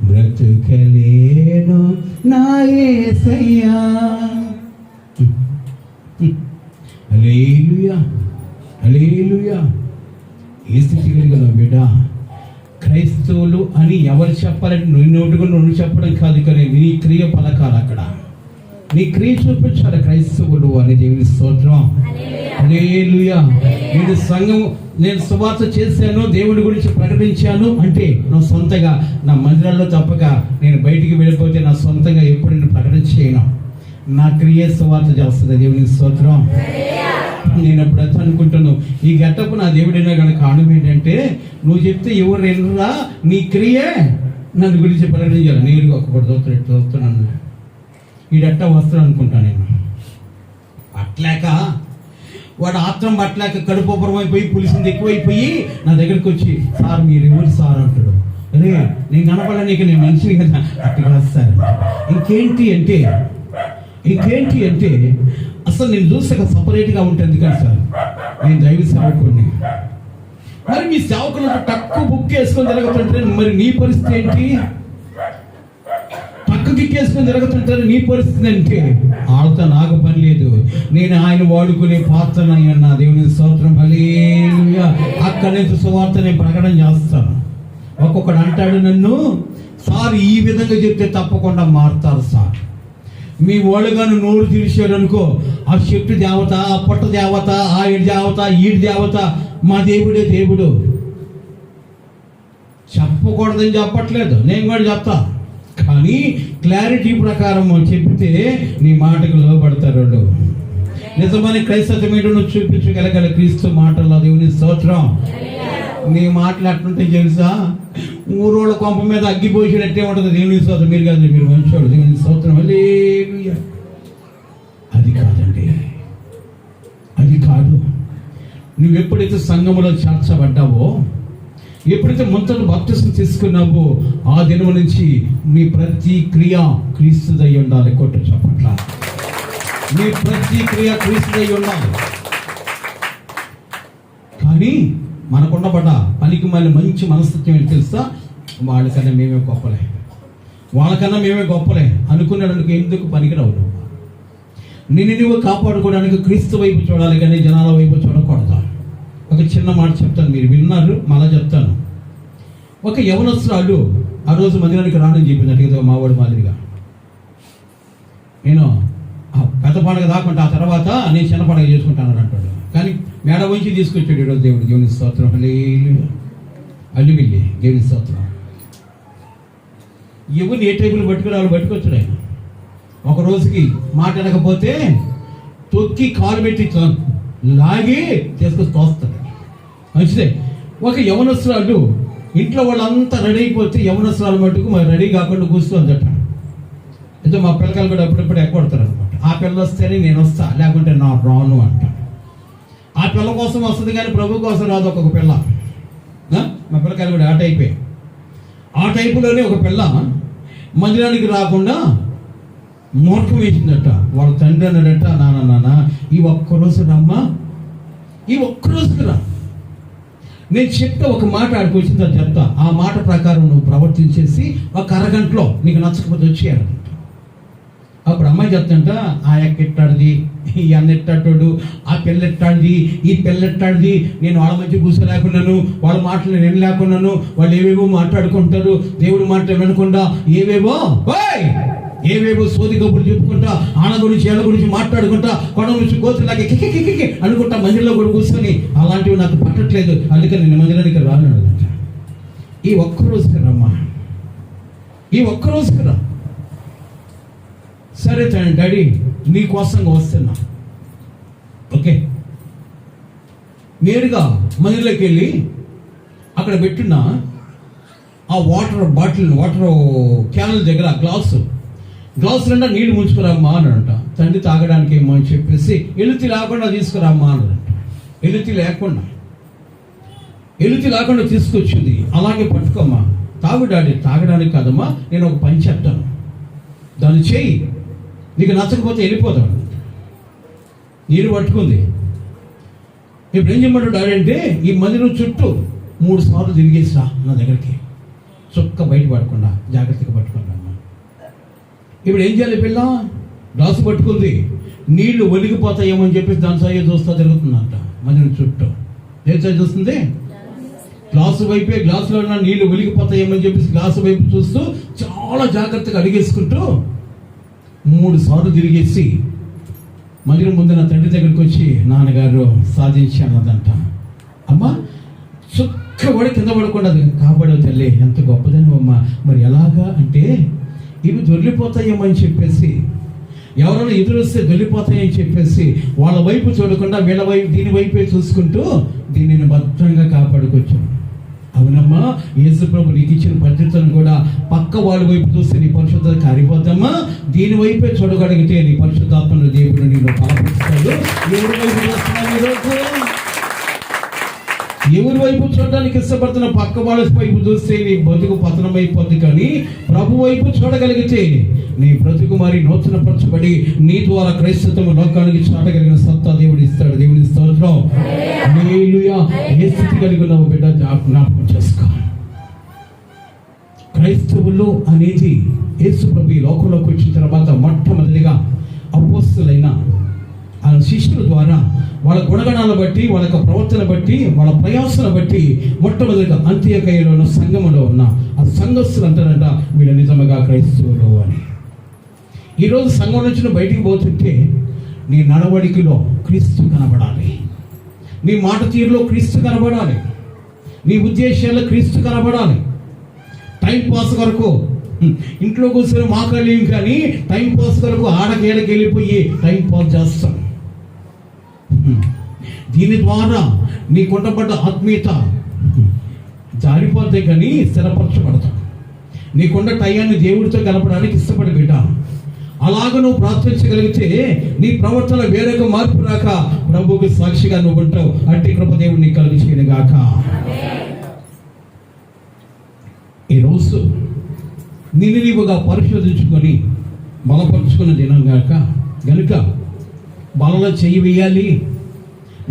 బ్రతుకలేను నా యేసయ్యా. హల్లెలూయా, హల్లెలూయా. ఏ స్థితి కలిగిన బిడ్డ? క్రైస్తవులు అని ఎవరు చెప్పాలంటే నువ్వు చెప్పడం కాదు, కానీ నీ క్రియ పలకాలి. అక్కడ నీ క్రియ చూపించాలి. క్రైస్తవులు అని దేవుని స్తోత్రం. హల్లెలూయా. నేను సంఘం, నేను సువార్త చేశాను, దేవుడి గురించి ప్రకటించాను అంటే నా సొంతగా నా మందిరాల్లో తప్పక నేను బయటికి వెళ్ళిపోతే నా సొంతంగా ఎప్పుడు నేను ప్రకటించేయను. నా క్రియ సువార్త చేస్తుంది. దేవుని స్తోత్రం. నేను అప్పుడు అనుకుంటాను, ఈ గెటప్ నా దేవుడైనా కనుక కారణం ఏంటంటే నువ్వు చెప్తే ఎవరు ఎన్నరా నీ క్రియే నన్ను గురించి ప్రకటించాలి. నేరుగా ఒక్కొక్కటి చూస్తున్నాను. ఈడట్ట వస్తాడు అనుకుంటాను నేను. అట్లాక వాడు ఆత్రం పట్టలేక కడుపుపరం అయిపోయి పులిసింది ఎక్కువైపోయి నా దగ్గరికి వచ్చి, సార్ మీరు ఎవరు సార్ అంటాడు. అరే నేను కనపడడానికి నేను మనిషిని కదా. అట్లా వస్తారు. ఇంకేంటి అంటే అసలు నేను చూసాక సపరేట్గా ఉంటుంది కదా సార్, నేను దైవ సేవకుడిని. మరి మీ సేవకులు తక్కువ బుక్ వేసుకొని తిరగతుంటే మరి నీ పరిస్థితి ఏంటి? తక్కువ గిక్కేసుకొని తిరగతుంటారు నీ పరిస్థితి అంటే వాళ్ళతో నాకు పని లేదు. నేను ఆయన వాడుకునే పాత్రనై అన్నా. దేవుని స్తోత్రం. హల్లెలూయా. అక్కడి నుంచి సువార్త నేను ప్రకటన చేస్తాను. ఒక్కొక్కడు అంటాడు నన్ను, సార్ ఈ విధంగా చెప్తే తప్పకుండా మారుతారు సార్. మీ వాళ్ళుగాను నోరు తీర్చాడు అనుకో, ఆ చెట్టు దేవత, ఆ పొట్ట దేవత, ఆ ఈడు దేవత, ఈడు దేవత, మా దేవుడే దేవుడు. చెప్పకూడదని చెప్పట్లేదు, నేను కూడా చెప్తా. కానీ క్లారిటీ ప్రకారం చెప్తే నీ మాటకు లోబడతారు వాళ్ళు. నిజమైన క్రైస్తవం ఏంటో నువ్వు చూపించగలగాలి క్రీస్తు మాటల్లో. దేవుని స్తోత్రం. నీ మాటలు ఎట్లుంటే తెలుసా? ఊరోళ్ళ కొంప మీద అగ్గిపోసినట్టే ఉంటుంది. దేవుని స్తోత్రం. మీరు కాదు, మీరు మంచోడు. దేవుని స్తోత్రం. హల్లెలూయా. అది కాదండి, అది కాదు. నువ్వు ఎప్పుడైతే సంఘములో చేర్చబడ్డావో, ఎప్పుడైతే మొదటి బాప్తిసం తీసుకున్నావో, ఆ దినం నుంచి నీ ప్రతి క్రియ క్రీస్తుదై ఉండాలి. కొట్టు చప్పట్ల. నీ ప్రతి క్రియ క్రీస్తుదై ఉండాలి. కానీ మనకుండబడ్డ పనికి మళ్ళీ మంచి మనస్తత్వం ఏంటి తెలుసా? వాళ్ళకన్నా మేమే గొప్పలే అనుకున్నాడు. ఎందుకు పనికిరావు? నువ్వు కాపాడుకోవడానికి క్రీస్తు వైపు చూడాలి, కానీ జనాల వైపు చూడకూడదు. ఒక చిన్న మాట చెప్తాను, మీరు విన్నారు, మళ్ళా చెప్తాను. ఒక యవనస్తురాలు ఆ రోజు మందిరానికి రానని చెప్పింది మావాడు మాదిరిగా. నేను పెద్ద పండుగ దాకుంటే ఆ తర్వాత నేను చిన్న పండుగ చేసుకుంటాను అంటాడు. కానీ మేడ వంచి తీసుకొచ్చాడు ఈరోజు దేవుడు. దేవుని స్తోత్రం. హల్లెలూయా. అల్లిమిల్లి దేవుని స్తోత్రం. ఎవరిని ఏ టైపులు పట్టుకుని వాళ్ళు పట్టుకొచ్చాడు ఆయన. ఒక రోజుకి మాట అనకపోతే తొక్కి కాలు పెట్టి లాగి చేసుకొని తోస్తాడు. మంచిదే. ఒక యవనస్తురాలు ఇంట్లో వాళ్ళంతా రెడీ అయిపోతే యవనస్తురాలు మట్టుకు మరి రెడీ కాకుండా కూర్చోందట. అయితే మా పిల్లకాయలు కూడా అప్పుడప్పుడు ఎక్కడతారు అనమాట. ఆ పిల్ల వస్తేనే నేను వస్తా, లేకుంటే నా రాను అంట. ఆ పిల్ల కోసం వస్తుంది కానీ ప్రభు కోసం రాదు ఒక్కొక్క పిల్ల. మా పిల్లకాయలు కూడా ఆ టైపే. ఆ టైపులోనే ఒక పిల్ల మందిరానికి రాకుండా మూర్ఖం వేసిందట. వాళ్ళ తండ్రి అన్నాడట, నాన్న ఈ ఒక్కరోజు రమ్మా, ఈ ఒక్కరోజుకి రా, నేను చెప్తే ఒక మాట ఆడికి వచ్చింది అని చెప్తా, ఆ మాట ప్రకారం నువ్వు ప్రవర్తించేసి ఒక అరగంటలో నీకు నచ్చకపోతే వచ్చేయాలంట. అప్పుడు అమ్మాయి చెప్తుంట, ఆ ఎక్క ఎట్టాడిది, ఈ అన్న ఎట్టాడు, ఆ పిల్ల ఎట్టాడిది, ఈ పిల్ల ఎట్టాడిది, నేను వాళ్ళ మధ్య కూర్చోలేకున్నాను, వాళ్ళ మాటలు నేను లేకున్నాను, వాళ్ళు ఏవేవో మాట్లాడుకుంటారు, దేవుడి మాటలు వినకుండా ఏవేవో సోది కబుర్లు చెప్పుకుంటా, ఆడ గురించి ఏళ్ళ గురించి మాట్లాడుకుంటా, కొడ నుంచి కోతులాగా కిక్కి అనుకుంటా మందిరంలో కూడా కూర్చొని అలాంటివి నాకు పట్టట్లేదు, అందుకని నేను మందిరానికి రాను. ఈ ఒక్కరోజుకి రమ్మా, ఈ ఒక్కరోజుకి రా. సరే డాడీ నీ కోసంగా వస్తున్నా. ఓకే. నేరుగా మందిలోకి వెళ్ళి అక్కడ పెట్టిన ఆ వాటర్ బాటిల్, వాటర్ క్యానల్ దగ్గర గ్లాసు నిండా నీళ్లు ముంచుకురామ్మా అన్నాడంట. తండ్రి తాగడానికి ఏమో అని చెప్పేసి ఎలుతి లేకుండా తీసుకురామ్మా అన్నాడంట. ఎలుతి లేకుండా తీసుకొచ్చింది. అలాగే పట్టుకోమ్మా, తాగు డాడీ. తాగడానికి కాదమ్మా, నేను ఒక పని చెప్తాను, దాన్ని చేయి, నీకు నచ్చకపోతే వెళ్ళిపోతాడు. నీరు పట్టుకుంది. ఇప్పుడు ఏం చేయమంటాడు డాడీ అంటే, ఈ మందిరం చుట్టూ 3 సార్లు తిరిగేసిరా నా దగ్గరికి, చుక్క బయట పడకుండా జాగ్రత్తగా పట్టుకున్నా. ఇప్పుడు ఏం చేయాలి? పిల్ల గ్లాసు పట్టుకుంది, నీళ్లు ఒలిగిపోతాయేమో అని చెప్పేసి దాని సైజు చూస్తా తిరుగుతుందంట మందిరం చుట్టూ. ఏం సైజు చూస్తుంది? గ్లాసు వైపే, గ్లాసులో ఉన్న నీళ్లు ఒలిగిపోతాయేమో అని చెప్పేసి గ్లాసు వైపు చూస్తూ చాలా జాగ్రత్తగా అడిగేసుకుంటూ 3 సార్లు తిరిగేసి మందిరం ముందు నా తండ్రి దగ్గరికి వచ్చి, నాన్నగారు సాధించానదంట. అమ్మా చుక్క కూడా కింద పడకుండా కాపాడవు తల్లి, ఎంత గొప్పదని అమ్మా. మరి ఎలాగా అంటే, ఇవి దొరికిపోతాయేమో అని చెప్పేసి, ఎవరైనా ఎదురొస్తే దొరికిపోతాయని చెప్పేసి వాళ్ళ వైపు చూడకుండా వీళ్ళ వైపు, దీని వైపే చూసుకుంటూ దీనిని భద్రంగా కాపాడుకొచ్చాను. అవునమ్మా, యేసు ప్రభు నీకు ఇచ్చిన పద్ధతులను కూడా పక్క వాళ్ళ వైపు చూస్తే నీ పరిశుద్ధత కారిపోద్దమ్మా, దీని వైపే చూడగలిగితే నీ పరిశుద్ధాత్మను దేవుడు నేను పాపిస్తాడు. ఎవరి వైపు చూస్తున్నావు ఈరోజు? ఎవరి వైపు చూడడానికి ఇష్టపడుతున్న పక్క వాళ్ళ వైపు చూస్తే నీ బ్రతుకు పతనమైపోద్ది. కానీ ప్రభు వైపు చూడగలిగితే నీ బ్రతుకు మరి నూతనపరచబడి నీ ద్వారా క్రైస్తవం లోకానికి చాటగలిగిన సత్తా దేవుడు ఇస్తాడు. దేవుని స్తోత్రం. హల్లెలూయా. ఏ స్థితి కలిగి ఉన్నావు బిడ్డ, జ్ఞాపకం చేసుకో. క్రైస్తవులు అనేది యేసు ప్రభు లోకంలోకి వచ్చిన తర్వాత మొట్టమొదటిగా అపోస్తలులైన ఆ శిష్యుల ద్వారా వాళ్ళ గుణగణాలను బట్టి, వాళ్ళ ప్రవర్తన బట్టి, వాళ్ళ ప్రయాసాలను బట్టి మొట్టమొదటిగా అంత్యొకయలో ఉన్న సంఘములో ఉన్న ఆ సంఘస్థులు అంటారంట, వీళ్ళు నిజముగా క్రైస్తవులు అని. ఈరోజు సంఘం నుంచి బయటికి పోతుంటే నీ నడవడికలో క్రీస్తు కనబడాలి, నీ మాట తీరులో క్రీస్తు కనబడాలి, నీ ఉద్దేశాల్లో క్రీస్తు కనబడాలి. టైం పాస్ వరకు ఇంట్లో కూర్చొని మాట్లాడలేము, కానీ టైం పాస్ వరకు ఆడకేళ్ళకి వెళ్ళిపోయి టైం పాస్ చేస్తాం. దీని ద్వారా నీకుండబడ్డ ఆత్మీయత జారిపోతే కానీ స్థిరపరచబడతాం. నీకున్న టయాన్ని దేవుడితో గడపడానికి ఇష్టపడి బిడ్డ. అలాగ నువ్వు ప్రార్థించగలిగితే నీ ప్రవర్తన వేరొక మార్పు రాక ప్రభువుకి సాక్షిగా నువ్వు ఉంటావు. అట్టి కృప దేవుడు నీకు కలిగి చేయను గాక. ఈరోజు నిన్ను నీవుగా పరిశోధించుకొని బలపరుచుకున్న దినం గనుక బలలో చేయి వేయాలి,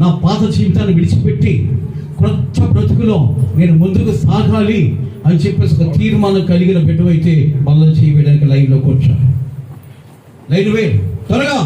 నా పాత జీవితాన్ని విడిచిపెట్టి క్రొత్త బ్రతుకులో నేను ముందుకు సాగాలి అని చెప్పేసి ఒక తీర్మానం కలిగిన బిడ్డవైతే బలలో చేయి వేయడానికి లైన్లో కూర్చో. లైన్ వే త్వరగా.